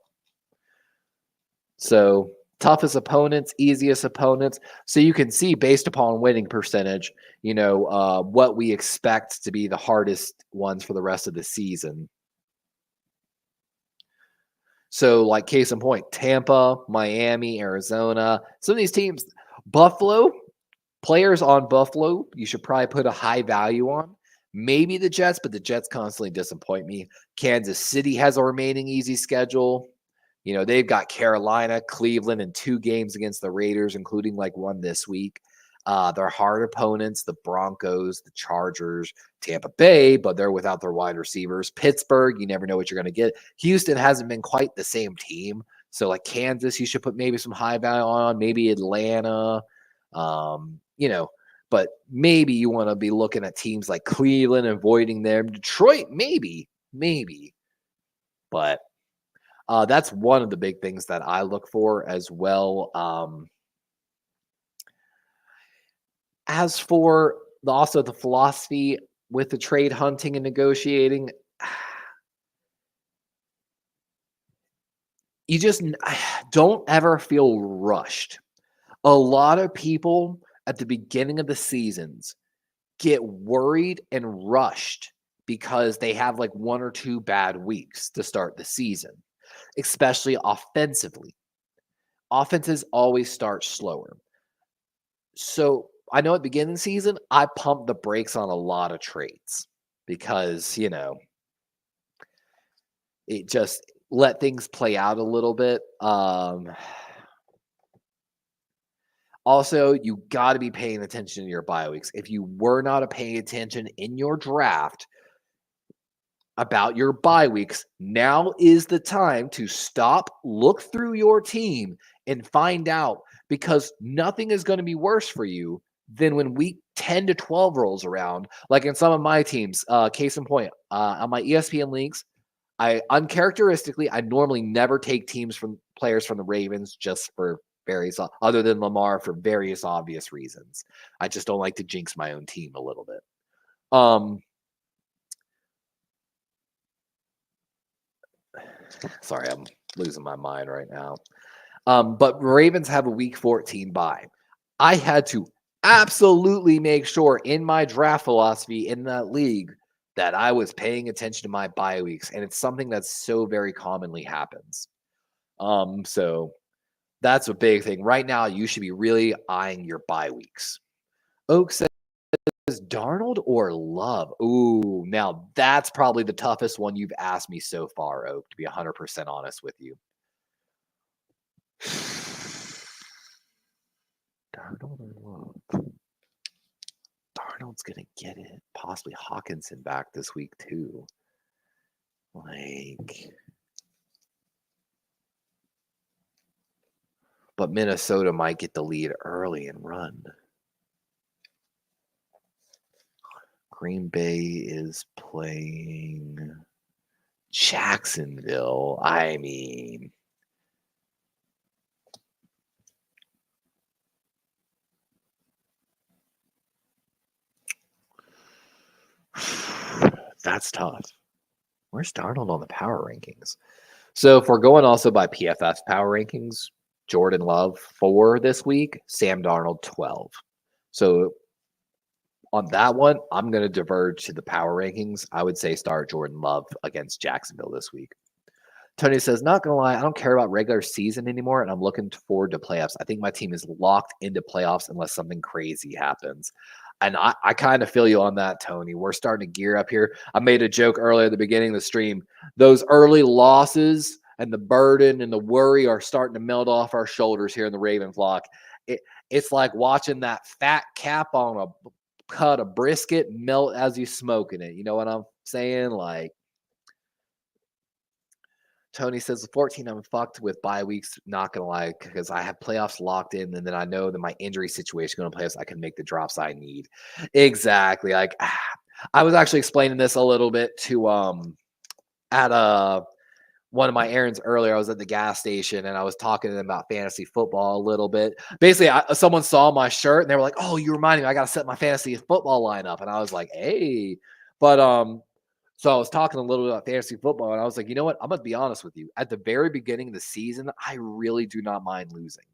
So toughest opponents, easiest opponents. So you can see based upon winning percentage, what we expect to be the hardest ones for the rest of the season. So like case in point, Tampa, Miami, Arizona, some of these teams, Buffalo, players on Buffalo, you should probably put a high value on. Maybe the Jets, but the Jets constantly disappoint me. Kansas City has a remaining easy schedule. They've got Carolina, Cleveland, and 2 games against the Raiders, including like one this week. Their hard opponents, the Broncos, the Chargers, Tampa Bay, but they're without their wide receivers. Pittsburgh, you never know what you're going to get. Houston hasn't been quite the same team. So like Kansas, you should put maybe some high value on, maybe Atlanta, but maybe you want to be looking at teams like Cleveland, avoiding them. Detroit, maybe. But that's one of the big things that I look for as well. As for also the philosophy with the trade hunting and negotiating, you just don't ever feel rushed. A lot of people at the beginning of the seasons get worried and rushed because they have like 1 or 2 bad weeks to start the season, especially offensively. Offenses always start slower. So I know at the beginning of the season, I pumped the brakes on a lot of trades because, it just let things play out a little bit. Also, you got to be paying attention to your bye weeks. If you were not paying attention in your draft about your bye weeks, now is the time to stop, look through your team, and find out, because nothing is going to be worse for you than when week 10 to 12 rolls around. Like in some of my teams, case in point, on my ESPN leagues, I uncharacteristically, I normally never take teams from players from the Ravens just for various, other than Lamar, for various obvious reasons. I just don't like to jinx my own team a little bit. Sorry, I'm losing my mind right now. But Ravens have a week 14 bye. I had to absolutely make sure in my draft philosophy in that league that I was paying attention to my bye weeks. And it's something that so very commonly happens. So that's a big thing. Right now, you should be really eyeing your bye weeks. Oak says Darnold or Love? Ooh, now that's probably the toughest one you've asked me so far, Oak, to be 100% honest with you. Darnold or Love? Darnold's going to get it. Possibly Hawkinson back this week, too. But Minnesota might get the lead early and run. Green Bay is playing Jacksonville. I mean, that's tough. Where's Darnold on the power rankings? So if we're going also by PFF power rankings, Jordan Love 4 this week, Sam Darnold 12. So on that one, I'm going to diverge to the power rankings. I would say start Jordan Love against Jacksonville this week. Tony says, not going to lie, I don't care about regular season anymore, and I'm looking forward to playoffs. I think my team is locked into playoffs unless something crazy happens. And I kind of feel you on that, Tony. We're starting to gear up here. I made a joke earlier at the beginning of the stream. Those early losses and the burden and the worry are starting to melt off our shoulders here in the Raven flock. It's like watching that fat cap on a cut of brisket melt as you're smoking it. You know what I'm saying? Like, Tony says the 14 I'm fucked with bye weeks, not gonna lie, because I have playoffs locked in, and then I know that my injury situation going to playoffs, I can make the drops I need. Exactly. Like I was actually explaining this a little bit to at one of my errands earlier. I was at the gas station and I was talking to them about fantasy football a little bit. Basically, someone saw my shirt and they were like, "Oh, you reminded me, I got to set my fantasy football lineup." And I was like, "Hey," but so I was talking a little bit about fantasy football, and I was like, you know what? I'm going to be honest with you. At the very beginning of the season, I really do not mind losing.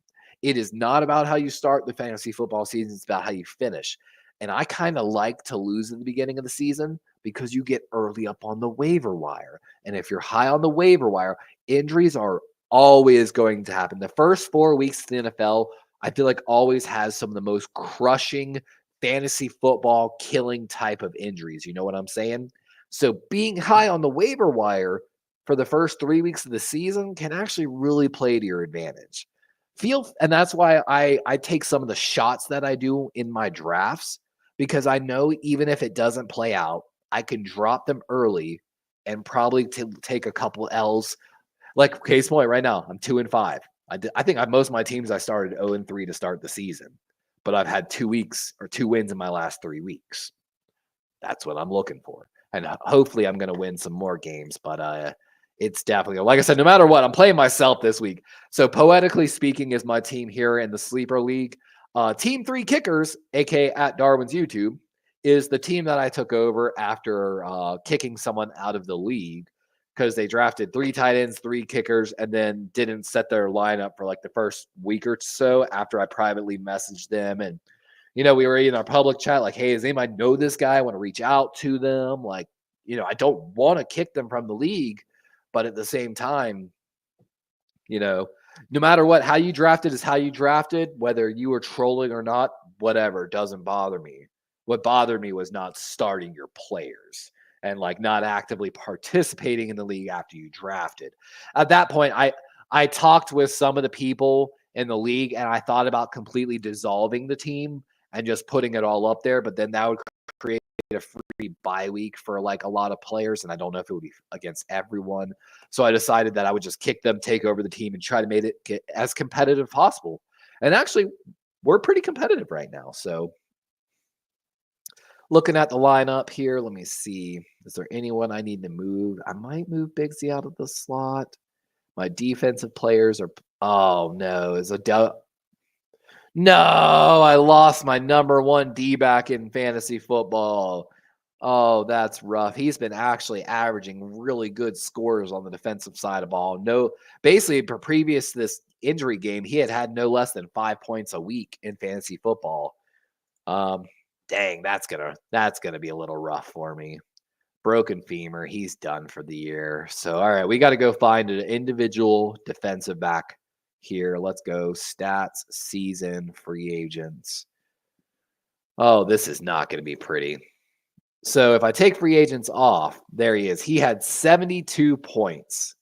It is not about how you start the fantasy football season. It's about how you finish. And I kind of like to lose at the beginning of the season because you get early up on the waiver wire. And if you're high on the waiver wire, injuries are always going to happen. The first 4 weeks of the NFL, I feel like always has some of the most crushing fantasy football killing type of injuries. You know what I'm saying? So being high on the waiver wire for the first 3 weeks of the season can actually really play to your advantage. And that's why I take some of the shots that I do in my drafts, because I know even if it doesn't play out, I can drop them early and probably take a couple L's. Like case point right now, I'm 2-5. I think most of my teams I started 0-3 to start the season, but I've had 2 weeks or 2 wins in my last 3 weeks. That's what I'm looking for. And hopefully I'm going to win some more games, but it's definitely, like I said, no matter what, I'm playing myself this week. So Poetically Speaking is my team here in the Sleeper League. Team 3 Kickers, aka at Darwin's YouTube, is the team that I took over after kicking someone out of the league because they drafted 3 tight ends, 3 kickers, and then didn't set their lineup for like the first week or so after I privately messaged them. And we were in our public chat, like, hey, does anybody know this guy? I want to reach out to them. Like, I don't want to kick them from the league, but at the same time, no matter what, how you drafted is how you drafted, whether you were trolling or not, whatever, doesn't bother me. What bothered me was not starting your players and like not actively participating in the league after you drafted. At that point, I talked with some of the people in the league, and I thought about completely dissolving the team and just putting it all up there, but then that would create a free bye week for like a lot of players, and I don't know if it would be against everyone. So I decided that I would just kick them, take over the team, and try to make it get as competitive as possible. And actually, we're pretty competitive right now. So looking at the lineup here, let me see. Is there anyone I need to move? I might move Bigsy out of the slot. My defensive players are. Oh no, no, I lost my number one D back in fantasy football. Oh, that's rough. He's been actually averaging really good scores on the defensive side of ball. No, basically, previous to this injury game, he had no less than 5 points a week in fantasy football. Dang, that's gonna be a little rough for me. Broken femur, he's done for the year. So, all right, we got to go find an individual defensive back here. Let's go stats, season, free agents. Oh, this is not going to be pretty. So, if I take free agents off, there he is. He had 72 points.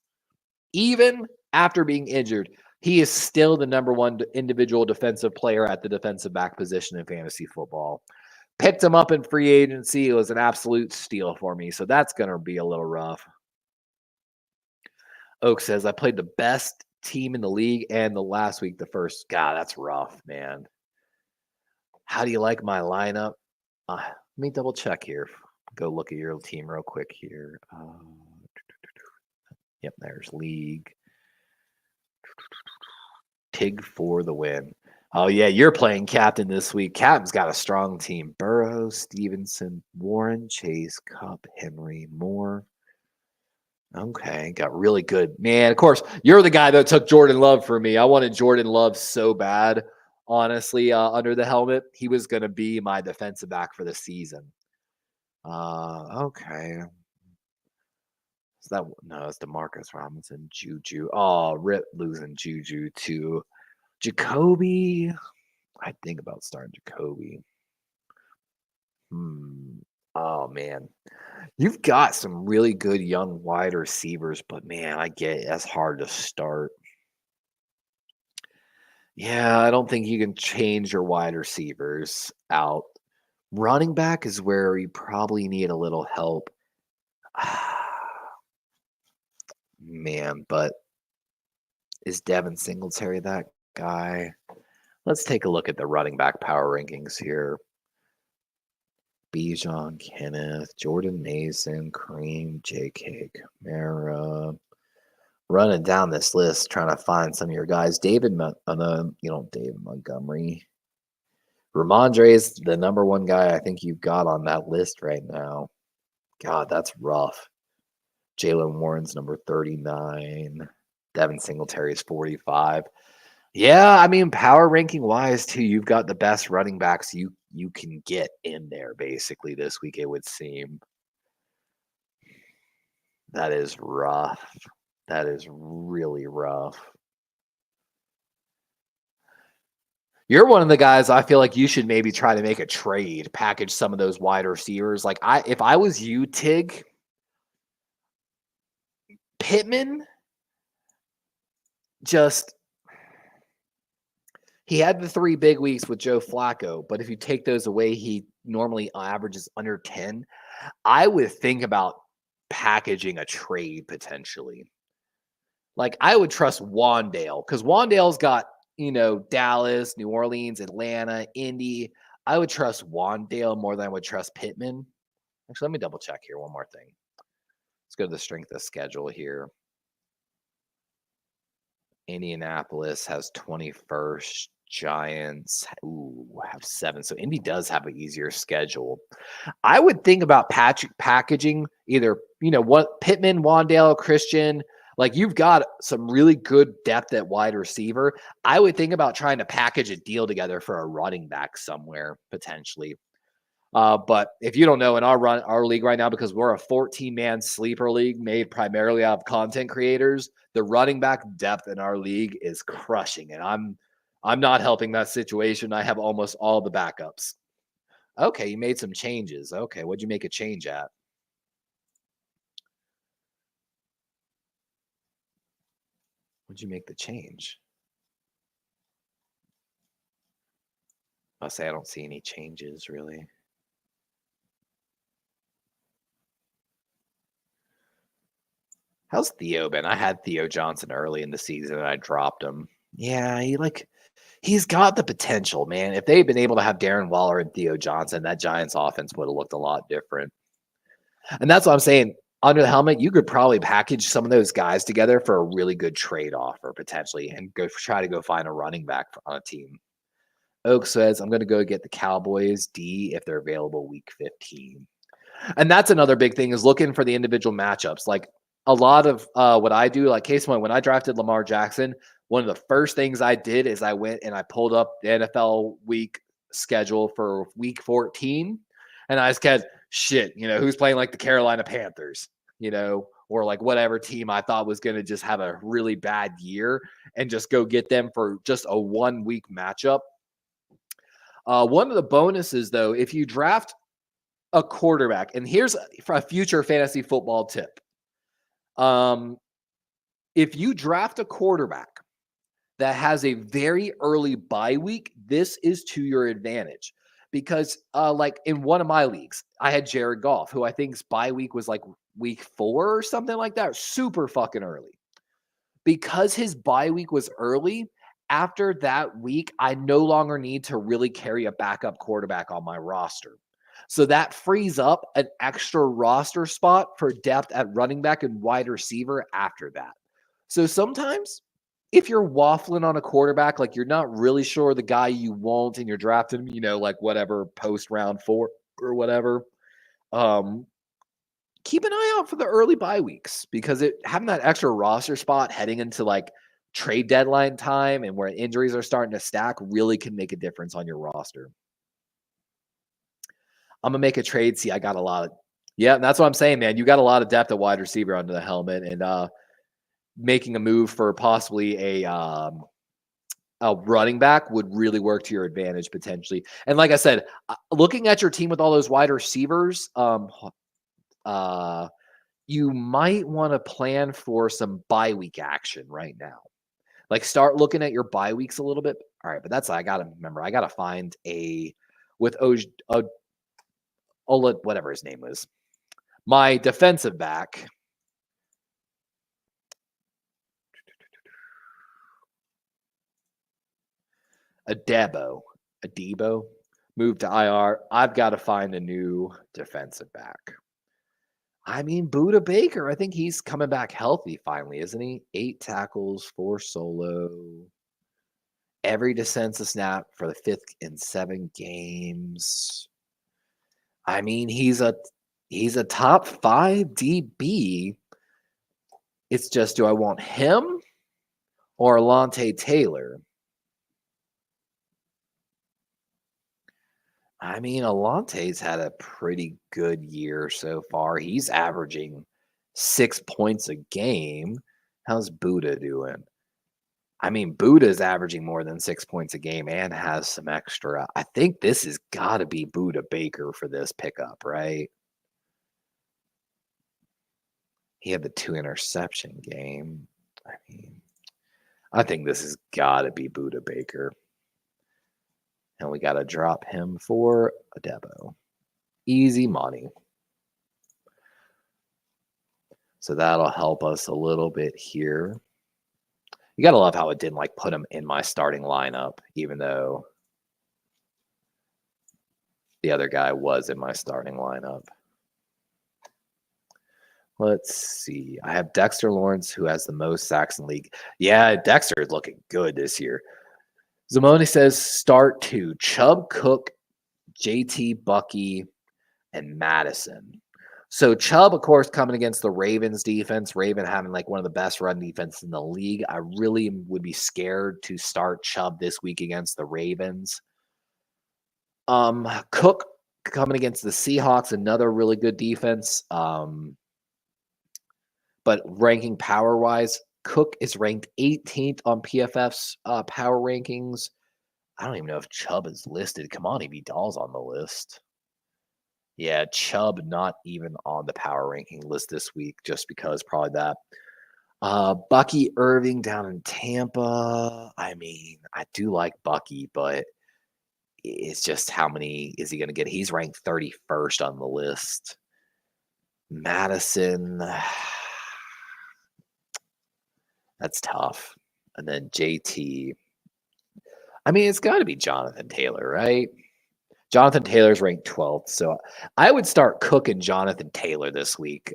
Even after being injured, he is still the number one individual defensive player at the defensive back position in fantasy football. Picked him up in free agency. It was an absolute steal for me. So that's going to be a little rough. Oak says, I played the best team in the league and the last week, the first. God, that's rough, man. How do you like my lineup? Let me double check here. Go look at your team real quick here. Yep, there's league. Tig for the win. Oh, yeah, you're playing captain this week. Captain's got a strong team. Burrow, Stevenson, Warren, Chase, Cup, Henry, Moore. Okay, got really good. Man, of course, you're the guy that took Jordan Love for me. I wanted Jordan Love so bad, honestly, under the helmet. He was going to be my defensive back for the season. Okay. Is that no? It's Demarcus Robinson, Juju. Oh, rip losing Juju to Jacoby. I think about starting Jacoby. Oh man, you've got some really good young wide receivers, but man, I get it. That's hard to start. Yeah, I don't think you can change your wide receivers out. Running back is where you probably need a little help. Man, but is Devin Singletary that guy? Let's take a look at the running back power rankings here. Bijan, Kenneth, Jordan Mason, Kareem, J.K. Kamara. Running down this list, trying to find some of your guys. David Montgomery. Ramondre is the number one guy I think you've got on that list right now. God, that's rough. Jaylen Warren's number 39. Devin Singletary is 45. Yeah, I mean, power ranking wise, too, you've got the best running backs you can get in there, basically, this week, it would seem. That is rough. That is really rough. You're one of the guys I feel like you should maybe try to make a trade, package some of those wide receivers. Like if I was you, Tig, Pittman, he had the 3 big weeks with Joe Flacco, but if you take those away, he normally averages under 10. I would think about packaging a trade potentially. Like I would trust Wandale because Wandale's got, Dallas, New Orleans, Atlanta, Indy. I would trust Wandale more than I would trust Pittman. Actually, let me double check here. One more thing. Let's go to the strength of schedule here. Indianapolis has 21st. Giants have 7. So Indy does have an easier schedule. I would think about packaging either, Pittman, Wandale, Christian. Like you've got some really good depth at wide receiver. I would think about trying to package a deal together for a running back somewhere potentially. But if you don't know, in our league right now, because we're a 14-man sleeper league made primarily out of content creators, the running back depth in our league is crushing, and I'm not helping that situation. I have almost all the backups. Okay, you made some changes. Okay, what'd you make a change at? Would you make the change? I'll say I don't see any changes really. How's Theo been? I had Theo Johnson early in the season and I dropped him. Yeah, he's got the potential, man. If they'd been able to have Darren Waller and Theo Johnson, that Giants offense would have looked a lot different. And that's what I'm saying. Under the helmet, you could probably package some of those guys together for a really good trade offer potentially and try to go find a running back on a team. Oak says, I'm going to go get the Cowboys D if they're available week 15. And that's another big thing is looking for the individual matchups. Like a lot of what I do, like case one, when I drafted Lamar Jackson, one of the first things I did is I went and I pulled up the NFL week schedule for week 14. And I said, shit, who's playing like the Carolina Panthers, or like whatever team I thought was going to just have a really bad year and just go get them for just a 1 week matchup. One of the bonuses, though, if you draft a quarterback, and here's a future fantasy football tip. If you draft a quarterback that has a very early bye week, this is to your advantage. Because like in one of my leagues, I had Jared Goff, who I think's bye week was like week 4 or something like that. Super fucking early. Because his bye week was early, after that week, I no longer need to really carry a backup quarterback on my roster. So that frees up an extra roster spot for depth at running back and wide receiver after that. So sometimes if you're waffling on a quarterback, like you're not really sure the guy you want and you're drafting, like whatever post round 4 or whatever, keep an eye out for the early bye weeks because having that extra roster spot heading into like trade deadline time and where injuries are starting to stack really can make a difference on your roster. I'm going to make a trade. See, I got a lot of, yeah, that's what I'm saying, man. You got a lot of depth at wide receiver under the helmet and making a move for possibly a running back would really work to your advantage potentially. And like I said, looking at your team with all those wide receivers, you might want to plan for some bye week action right now. Like start looking at your bye weeks a little bit. All right, but that's I gotta remember. I gotta find with whatever his name was, my defensive back. Adebo moved to IR. I've got to find a new defensive back. I mean, Budda Baker, I think he's coming back healthy finally, isn't he? 8 tackles, 4 solo. Every defensive snap for the 5th in 7 games. I mean, he's a top 5 DB. It's just, do I want him or Alontae Taylor? I mean, Alontae's had a pretty good year so far. He's averaging 6 points a game. How's Budda doing? I mean, Budda's averaging more than 6 points a game and has some extra. I think this has got to be Budda Baker for this pickup, right? He had the 2 interception game. I mean, I think this has got to be Budda Baker. And we got to drop him for Adebo. Easy money. So that'll help us a little bit here. You got to love how it didn't like put him in my starting lineup, even though the other guy was in my starting lineup. Let's see. I have Dexter Lawrence, who has the most sacks in the league. Yeah, Dexter is looking good this year. Zamoni says start 2. Chubb, Cook, JT, Bucky, and Madison. So Chubb, of course, coming against the Ravens defense. Raven having like one of the best run defenses in the league. I really would be scared to start Chubb this week against the Ravens. Cook coming against the Seahawks, another really good defense. But ranking power-wise, Cook is ranked 18th on PFF's power rankings. I don't even know if Chubb is listed. Come on, Vidal's on the list. Yeah, Chubb not even on the power ranking list this week, just because probably that. Bucky Irving down in Tampa. I mean, I do like Bucky, but it's just how many is he going to get? He's ranked 31st on the list. Madison, that's tough. And then JT. I mean, it's got to be Jonathan Taylor, right? Jonathan Taylor's ranked 12th, so I would start cooking Jonathan Taylor this week.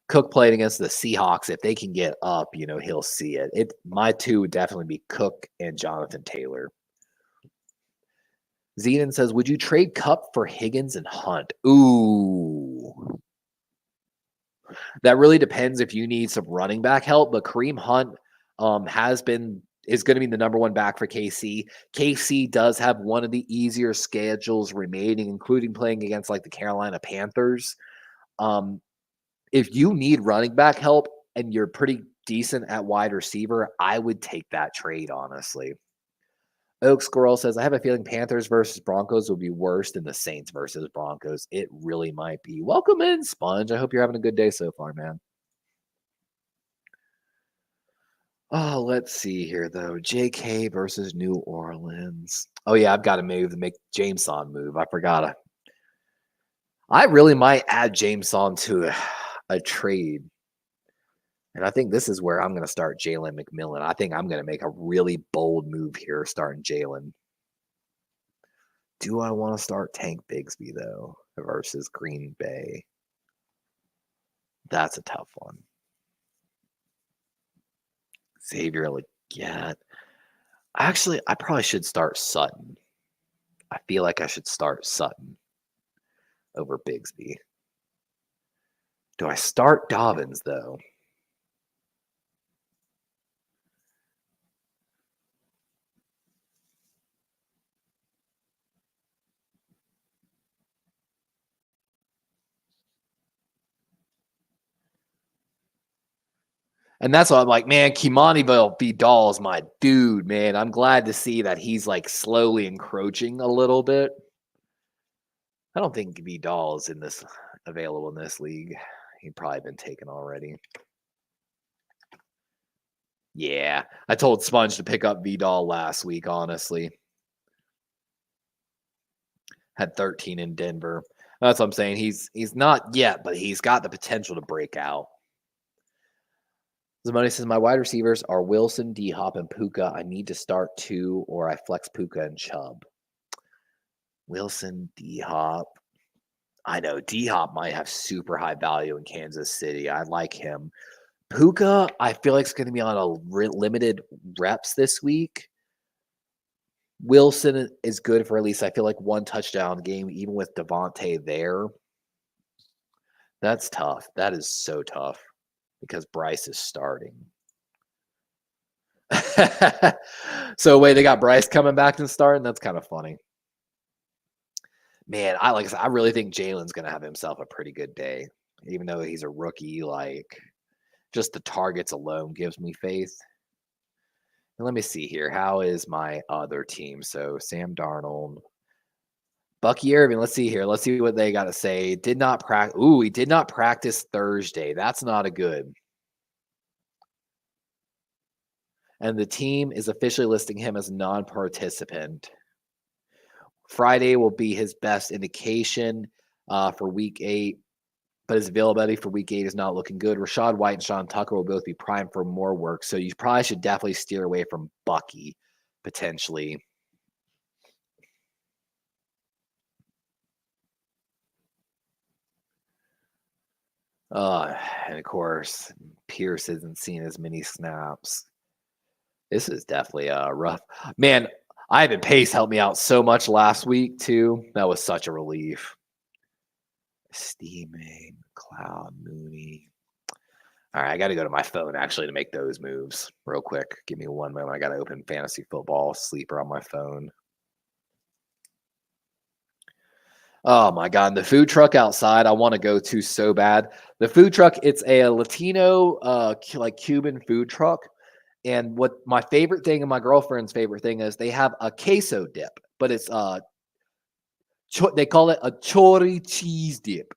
Cook played against the Seahawks. If they can get up, he'll see it. My two would definitely be Cook and Jonathan Taylor. Zenon says, would you trade Kupp for Higgins and Hunt? Ooh. That really depends if you need some running back help, but Kareem Hunt is going to be the number one back for KC. KC does have one of the easier schedules remaining, including playing against like the Carolina Panthers. If you need running back help and you're pretty decent at wide receiver, I would take that trade, honestly. Oak Squirrel says, I have a feeling Panthers versus Broncos will be worse than the Saints versus Broncos. It really might be. Welcome in, Sponge. I hope you're having a good day so far, man. Oh, let's see here, though. JK versus New Orleans. Oh, yeah, I've got to make Jameson move. I forgot. I really might add Jameson to a trade. And I think this is where I'm going to start Jalen McMillan. I think I'm going to make a really bold move here starting Jalen. Do I want to start Tank Bigsby, though, versus Green Bay? That's a tough one. Xavier Legette. Actually, I probably should start Sutton. I feel like I should start Sutton over Bigsby. Do I start Dobbins, though? And that's why I'm like, man, Kimani Vidal is my dude, man. I'm glad to see that he's like slowly encroaching a little bit. I don't think Vidal is available in this league. He'd probably been taken already. Yeah, I told Sponge to pick up Vidal last week, honestly. Had 13 in Denver. That's what I'm saying. He's not yet, but he's got the potential to break out. Zamoni says, my wide receivers are Wilson, D-Hop, and Puka. I need to start two, or I flex Puka and Chubb. Wilson, D-Hop. I know D-Hop might have super high value in Kansas City. I like him. Puka, I feel like it's going to be on a limited reps this week. Wilson is good for at least, I feel like, one touchdown game, even with Devontae there. That's tough. That is so tough because Bryce is starting. So wait, they got Bryce coming back and starting? That's kind of funny. Man, I really think Jalen's going to have himself a pretty good day, even though he's a rookie. Like, just the targets alone gives me faith. And let me see here. How is my other team? So Sam Darnold, Bucky Irving. Let's see here. Let's see what they got to say. Did not practice. Ooh, he did not practice Thursday. That's not a good. And the team is officially listing him as non-participant. Friday will be his best indication for week 8, but his availability for week 8 is not looking good. Rachaad White and Sean Tucker will both be primed for more work, so you probably should definitely steer away from Bucky, potentially. And of course, Pierce isn't seeing as many snaps. This is definitely rough. Man, Ivan Pace helped me out so much last week, too. That was such a relief. Steaming, Cloud, Mooney. All right, I got to go to my phone, actually, to make those moves real quick. Give me one moment. I got to open Fantasy Football Sleeper on my phone. Oh, my God. The food truck outside I want to go to so bad. The food truck, it's a Latino, like Cuban food truck. And what my favorite thing and my girlfriend's favorite thing is they have a queso dip, but it's they call it a chori cheese dip.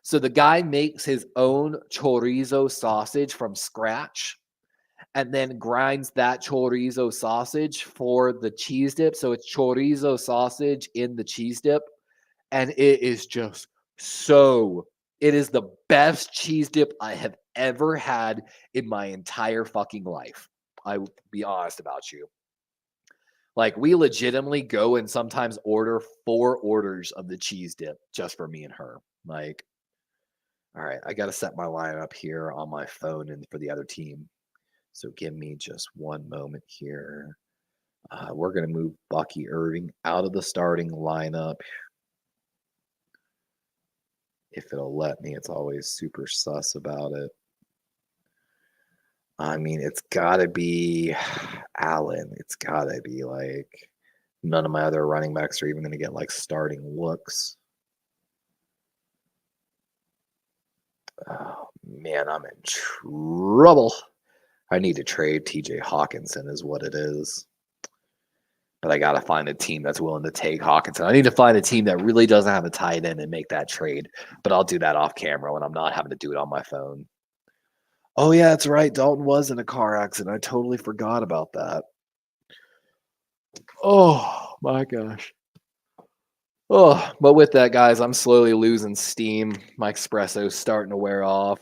So the guy makes his own chorizo sausage from scratch and then grinds that chorizo sausage for the cheese dip. So it's chorizo sausage in the cheese dip. And it is just it is the best cheese dip I have ever had in my entire fucking life. I will be honest about you. Like, we legitimately go and sometimes order 4 orders of the cheese dip just for me and her. Like, all right, I got to set my lineup here on my phone and for the other team. So give me just one moment here. We're going to move Bucky Irving out of the starting lineup. If it'll let me, it's always super sus about it. I mean, it's got to be Allen. It's got to be like none of my other running backs are even going to get like starting looks. Oh, man, I'm in trouble. I need to trade TJ Hawkinson is what it is. But I got to find a team that's willing to take Hawkinson. I need to find a team that really doesn't have a tight end and make that trade. But I'll do that off camera when I'm not having to do it on my phone. Oh, yeah, that's right. Dalton was in a car accident. I totally forgot about that. Oh, my gosh. Oh, but with that, guys, I'm slowly losing steam. My espresso's starting to wear off.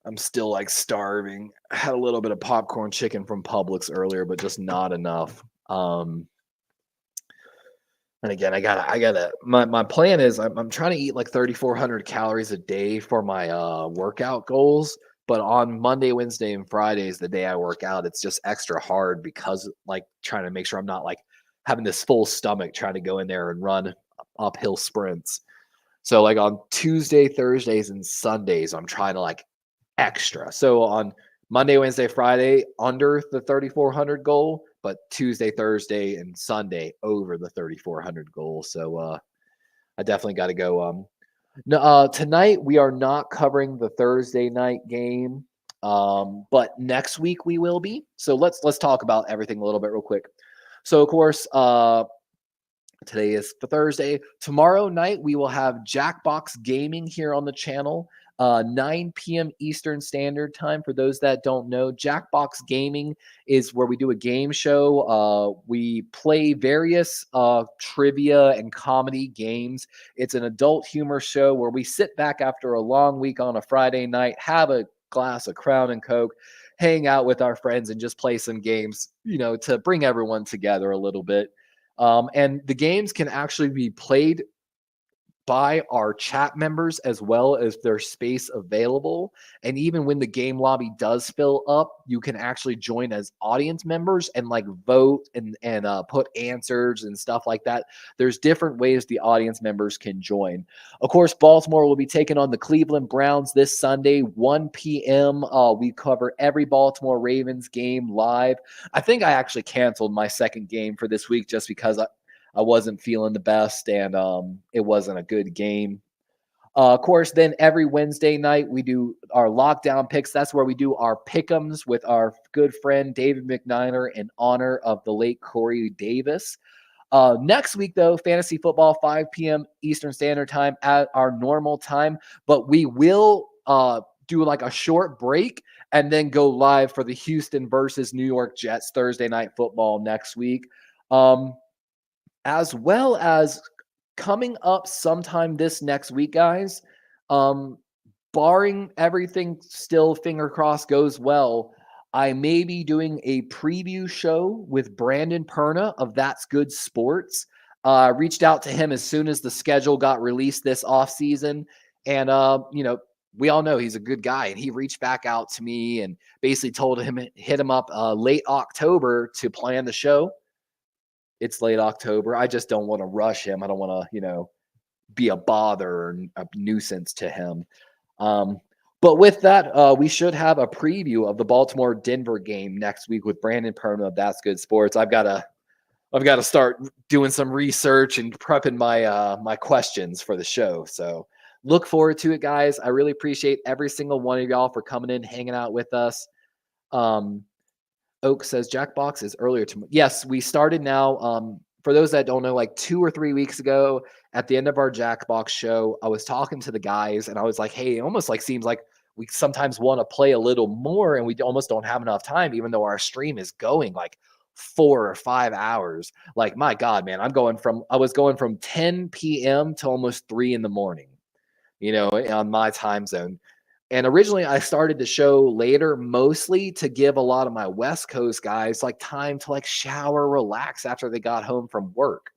I'm still like starving. I had a little bit of popcorn chicken from Publix earlier, but just not enough. And again, my plan is I'm trying to eat like 3,400 calories a day for my workout goals. But on Monday, Wednesday, and Fridays, the day I work out, it's just extra hard because like trying to make sure I'm not like having this full stomach trying to go in there and run uphill sprints. So like on Tuesday, Thursdays, and Sundays, I'm trying to like extra. So on Monday, Wednesday, Friday, under the 3,400 goal, but Tuesday, Thursday, and Sunday over the 3,400 goal. So I definitely got to go. Tonight we are not covering the Thursday night game, but next week we will be. So let's talk about everything a little bit real quick. So of course, today is the Thursday. Tomorrow night we will have Jackbox Gaming here on the channel. 9 p.m. Eastern Standard Time. For those that don't know, Jackbox Gaming is where we do a game show. We play various trivia and comedy games. It's an adult humor show where we sit back after a long week on a Friday night, have a glass of Crown and Coke, hang out with our friends, and just play some games, to bring everyone together a little bit. And the games can actually be played by our chat members as well as their space available. And even when the game lobby does fill up, you can actually join as audience members and like vote and put answers and stuff like that. There's different ways the audience members can join. Of course, Baltimore will be taking on the Cleveland Browns this Sunday, 1 p.m. We cover every Baltimore Ravens game live. I think I actually canceled my second game for this week just because I wasn't feeling the best, and it wasn't a good game. Of course, then every Wednesday night, we do our lockdown picks. That's where we do our pick'ems with our good friend David McNiner in honor of the late Corey Davis. Next week, though, fantasy football, 5 p.m. Eastern Standard Time at our normal time. But we will do like a short break and then go live for the Houston versus New York Jets Thursday night football next week. As well as coming up sometime this next week, guys, barring everything still finger crossed goes well, I may be doing a preview show with Brandon Perna of That's Good Sports. Reached out to him as soon as the schedule got released this offseason. And, we all know he's a good guy. And he reached back out to me and basically told him, hit him up late October to plan the show. It's late October. I just don't want to rush him. I don't want to, be a bother or a nuisance to him. But with that, we should have a preview of the Baltimore-Denver game next week with Brandon Perna of That's Good Sports. I've got to start doing some research and prepping my questions for the show. So look forward to it, guys. I really appreciate every single one of y'all for coming in, hanging out with us. Oak says Jackbox is earlier tomorrow. Yes, we started now. for those that don't know, like 2 or 3 weeks ago at the end of our Jackbox show, I was talking to the guys and I was like, hey, it almost like seems like we sometimes want to play a little more and we almost don't have enough time, even though our stream is going like 4 or 5 hours. Like, my God, man, I was going from 10 p.m. to almost 3 in the morning, on my time zone. And originally I started the show later, mostly to give a lot of my West Coast guys like time to like shower, relax after they got home from work.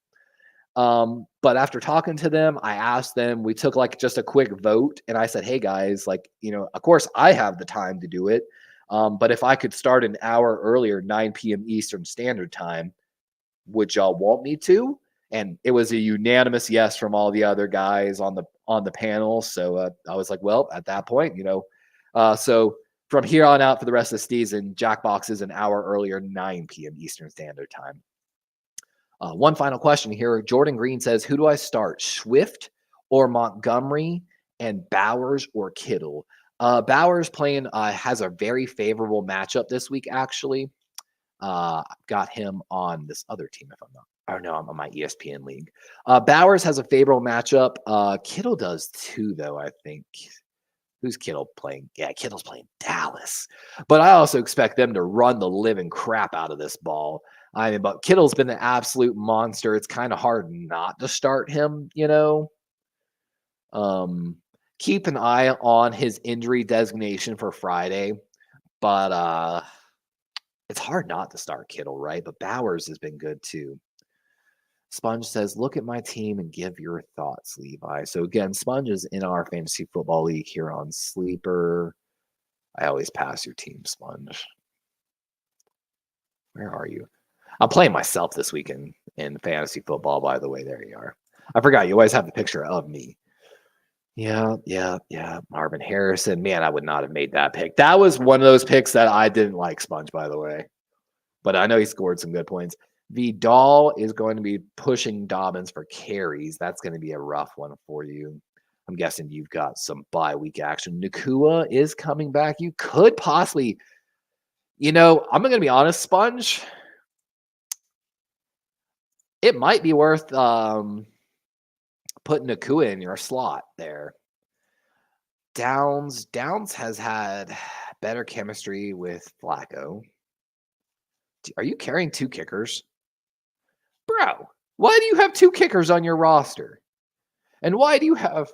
But after talking to them, I asked them, we took like just a quick vote and I said, hey guys, like, of course I have the time to do it. But if I could start an hour earlier, 9 p.m. Eastern Standard Time, would y'all want me to? And it was a unanimous yes from all the other guys on the panel. So I was like, well, at that point, so from here on out for the rest of the season, Jackbox is an hour earlier, 9 p.m. Eastern Standard Time. One final question here. Jordan Green says, who do I start, Swift or Montgomery, and Bowers or Kittle? Bowers playing has a very favorable matchup this week, actually. Got him on this other team, if I'm not. Or no, I'm on my ESPN league. Bowers has a favorable matchup. Kittle does too, though, I think. Who's Kittle playing? Yeah, Kittle's playing Dallas. But I also expect them to run the living crap out of this ball. I mean, but Kittle's been an absolute monster. It's kind of hard not to start him, Keep an eye on his injury designation for Friday. But it's hard not to start Kittle, right? But Bowers has been good too. Sponge says, look at my team and give your thoughts, Levi. So again, Sponge is in our fantasy football league here on Sleeper. I always pass your team, Sponge. Where are you? I'm playing myself this week in fantasy football, by the way. There you are. I forgot you always have the picture of me. Yeah. Marvin Harrison. Man, I would not have made that pick. That was one of those picks that I didn't like, Sponge, by the way. But I know he scored some good points. Vidal is going to be pushing Dobbins for carries. That's going to be a rough one for you. I'm guessing you've got some bye week action. Nacua is coming back. You could possibly, I'm going to be honest, Sponge. It might be worth putting Nacua in your slot there. Downs has had better chemistry with Flacco. Are you carrying 2 kickers? Bro, why do you have 2 kickers on your roster? And why do you have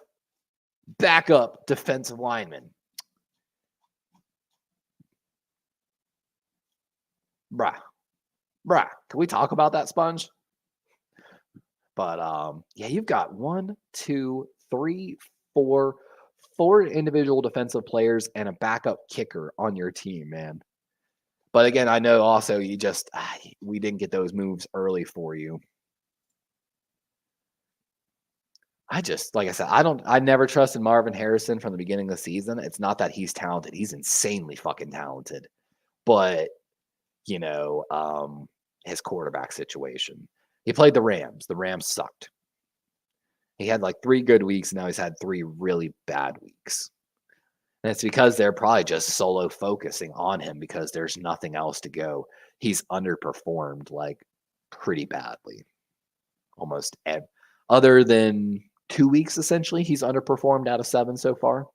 backup defensive linemen? Bruh. Can we talk about that, Sponge? But yeah, you've got 1, 2, 3, 4 individual defensive players and a backup kicker on your team, man. But again, I know also you just we didn't get those moves early for you. Like I said, I never trusted Marvin Harrison from the beginning of the season. It's not that he's talented. He's insanely fucking talented. But, his quarterback situation. He played the Rams. The Rams sucked. He had like 3 good weeks. Now he's had 3 really bad weeks. And it's because they're probably just solo focusing on him because there's nothing else to go. He's underperformed like pretty badly. Almost other than 2 weeks, essentially, he's underperformed out of 7 so far.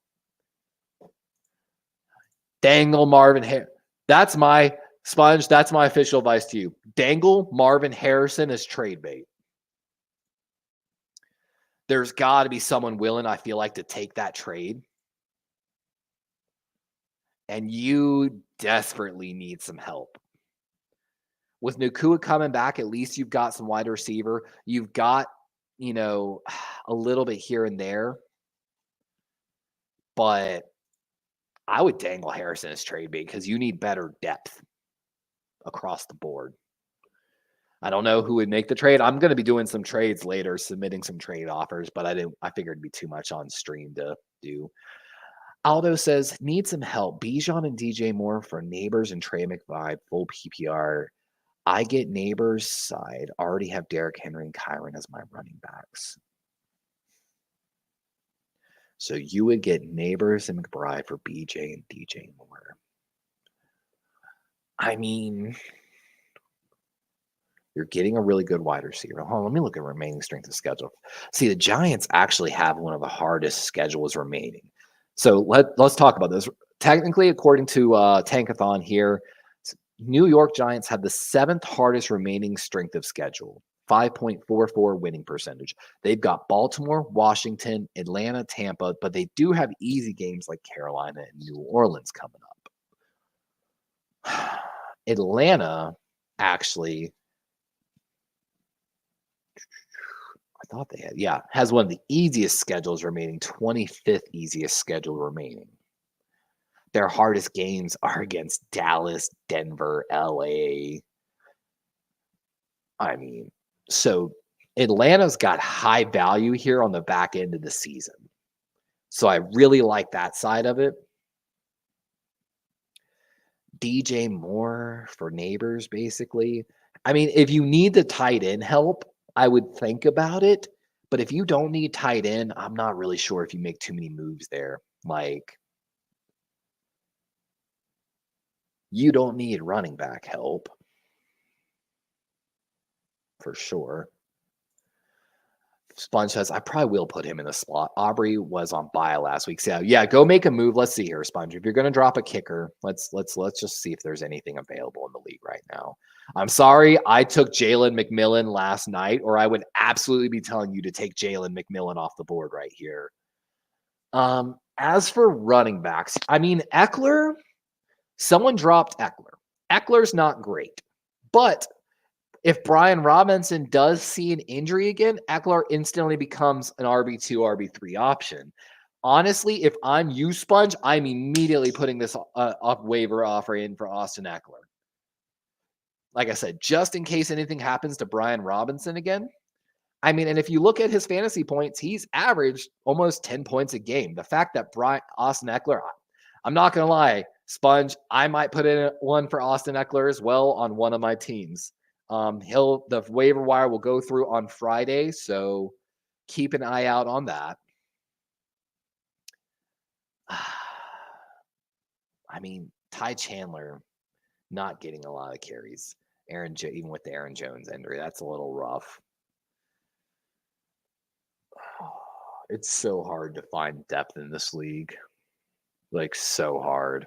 Dangle Marvin Harrison. That's my Sponge. That's my official advice to you. Dangle Marvin Harrison as trade bait. There's got to be someone willing, I feel like, to take that trade. And you desperately need some help. With Nacua coming back, at least you've got some wide receiver. You've got, a little bit here and there. But I would dangle Harrison as trade bait because you need better depth across the board. I don't know who would make the trade. I'm going to be doing some trades later, submitting some trade offers, but I figured it'd be too much on stream to do. Aldo says, need some help. Bijan and DJ Moore for Neighbors and Trey McBride, full PPR. I get Neighbors' side. Already have Derrick Henry and Kyron as my running backs. So you would get Neighbors and McBride for BJ and DJ Moore. I mean, You're getting a really good wide receiver. Hold on, let me look at remaining strength of schedule. See, the Giants actually have one of the hardest schedules remaining. So let's talk about this. Technically, according to Tankathon here, New York Giants have the 7th hardest remaining strength of schedule, 5.44 winning percentage. They've got Baltimore, Washington, Atlanta, Tampa, but they do have easy games like Carolina and New Orleans coming up. Atlanta actually, I thought they had, has one of the easiest schedules remaining, 25th easiest schedule remaining. Their hardest games are against Dallas, Denver, LA. I mean, so Atlanta's got high value here on the back end of the season. So I really like that side of it. DJ Moore for Neighbors, basically. I mean, if you need the tight end help, I would think about it. But if you don't need tight end, I'm not really sure if you make too many moves there. Like, you don't need running back help for sure. Sponge says, I probably will put him in the slot. Aubrey was on bye last week. So yeah, go make a move. Let's see here, Sponge. If you're going to drop a kicker, let's just see if there's anything available in the league right now. I'm sorry I took Jalen McMillan last night, or I would absolutely be telling you to take Jalen McMillan off the board right here. As for running backs, I mean, Eckler, someone dropped Eckler. Eckler's not great, but if Brian Robinson does see an injury again, Eckler instantly becomes an RB2, RB3 option. Honestly, if I'm you, Sponge, I'm immediately putting this waiver offer in for Austin Eckler. Like I said, just in case anything happens to Brian Robinson again. I mean, and if you look at his fantasy points, he's averaged almost 10 points a game. The fact that Austin Eckler, I'm not going to lie, Sponge, I might put in one for Austin Eckler as well on one of my teams. The waiver wire will go through on Friday, so keep an eye out on that. I mean, Ty Chandler not getting a lot of carries. Even with the Aaron Jones injury, that's a little rough. It's so hard to find depth in this league. Like, so hard.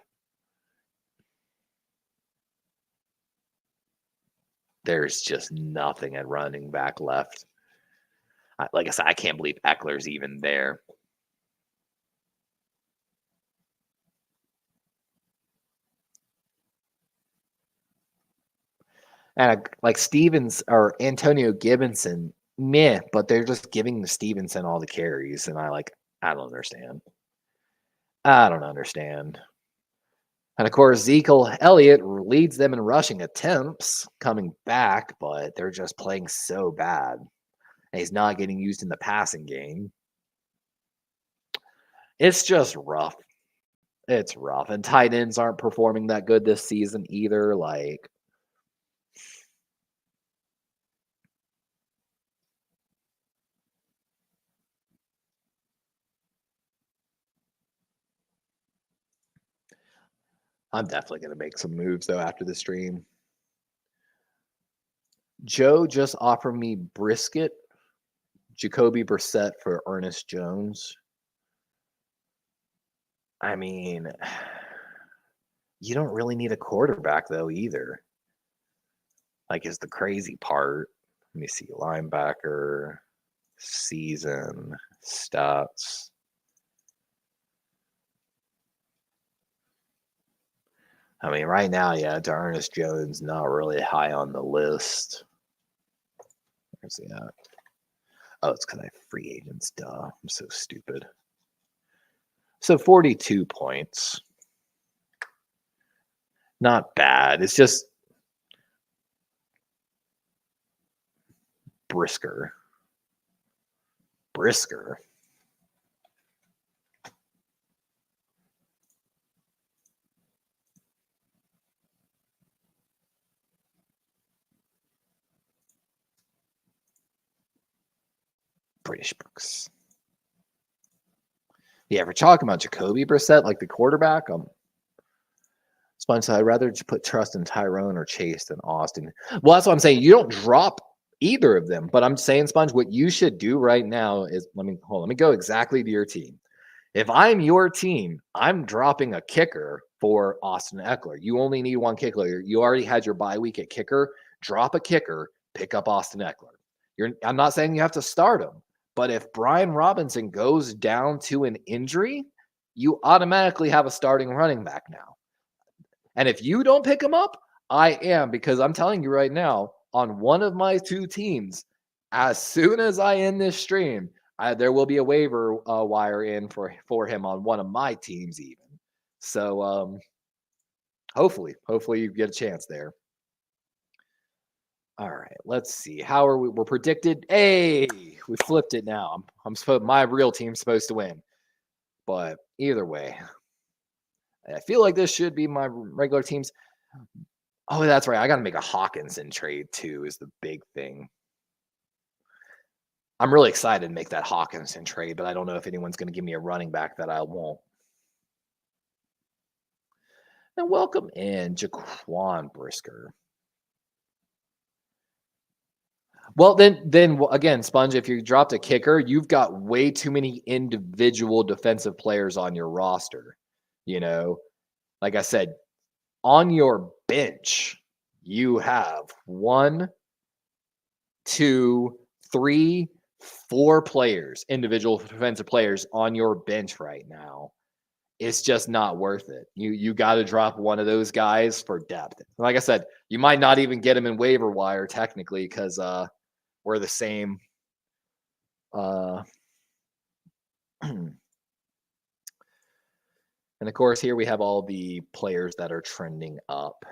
There's just nothing at running back left. Like I said, I can't believe Eckler's even there. And like Stevens or Antonio Gibson, meh, but they're just giving the Stevenson all the carries. And I don't understand. I don't understand. And of course, Ezekiel Elliott leads them in rushing attempts coming back, but they're just playing so bad. And he's not getting used in the passing game. It's just rough. It's rough. And tight ends aren't performing that good this season either. Like, I'm definitely going to make some moves, though, after the stream. Joe just offered me Brisket, Jacoby Brissett for Ernest Jones. I mean, you don't really need a quarterback, though, either. Like, is the crazy part. Let me see. Linebacker, season, stats. I mean, right now, yeah, Ernest Jones not really high on the list. Where's he at? Oh, it's because I have free agents. Duh. I'm so stupid. So 42 points. Not bad. It's just Brisker. British books. Yeah, if we're talking about Jacoby Brissett, like the quarterback, Sponge said, I'd rather just put trust in Tyrone or Chase than Austin. Well, that's what I'm saying. You don't drop either of them, but I'm saying, Sponge, what you should do right now is let me go exactly to your team. If I'm your team, I'm dropping a kicker for Austin Ekeler. You only need one kicker. You already had your bye week at kicker. Drop a kicker, pick up Austin Ekeler. I'm not saying you have to start him, but if Brian Robinson goes down to an injury, you automatically have a starting running back now. And if you don't pick him up, I am, because I'm telling you right now, on one of my two teams, as soon as I end this stream, there will be a waiver wire in for him on one of my teams even. So hopefully you get a chance there. All right, let's see. How are we? We're predicted. Hey, we flipped it now. I'm supposed, my real team's supposed to win. But either way, I feel like this should be my regular teams. Oh, that's right. I got to make a Hawkinson trade too, is the big thing. I'm really excited to make that Hawkinson trade, but I don't know if anyone's going to give me a running back that I won't. And welcome in Jaquan Brisker. Well, then again, Sponge, if you dropped a kicker, you've got way too many individual defensive players on your roster. You know, like I said, on your bench, you have 1, 2, 3, 4 players, individual defensive players on your bench right now. It's just not worth it. You got to drop one of those guys for depth. Like I said, you might not even get him in waiver wire technically because we're the same. And of course, here we have all the players that are trending up.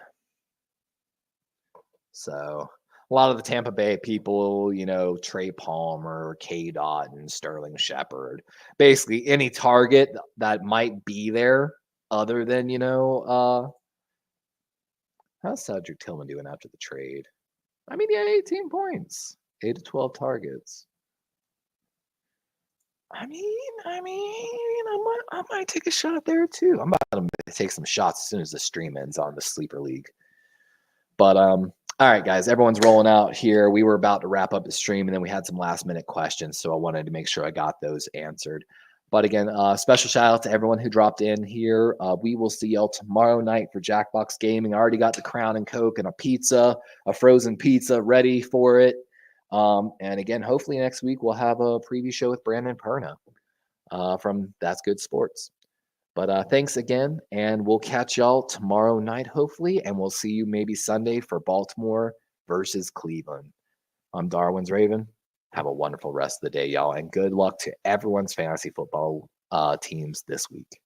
So a lot of the Tampa Bay people, Trey Palmer, K. Dot, and Sterling Shepard. Basically, any target that might be there other than, how's Cedric Tillman doing after the trade? I mean, he had 18 points, 8 to 12 targets. I might take a shot there too. I'm about to take some shots as soon as the stream ends on the Sleeper League. But all right, guys, everyone's rolling out here. We were about to wrap up the stream, and then we had some last-minute questions, so I wanted to make sure I got those answered. But again, special shout-out to everyone who dropped in here. We will see y'all tomorrow night for Jackbox Gaming. I already got the Crown and Coke and a frozen pizza ready for it. And again, hopefully next week we'll have a preview show with Brandon Perna from That's Good Sports. But thanks again, and we'll catch y'all tomorrow night, hopefully, and we'll see you maybe Sunday for Baltimore versus Cleveland. I'm Darwin's Raven. Have a wonderful rest of the day, y'all, and good luck to everyone's fantasy football teams this week.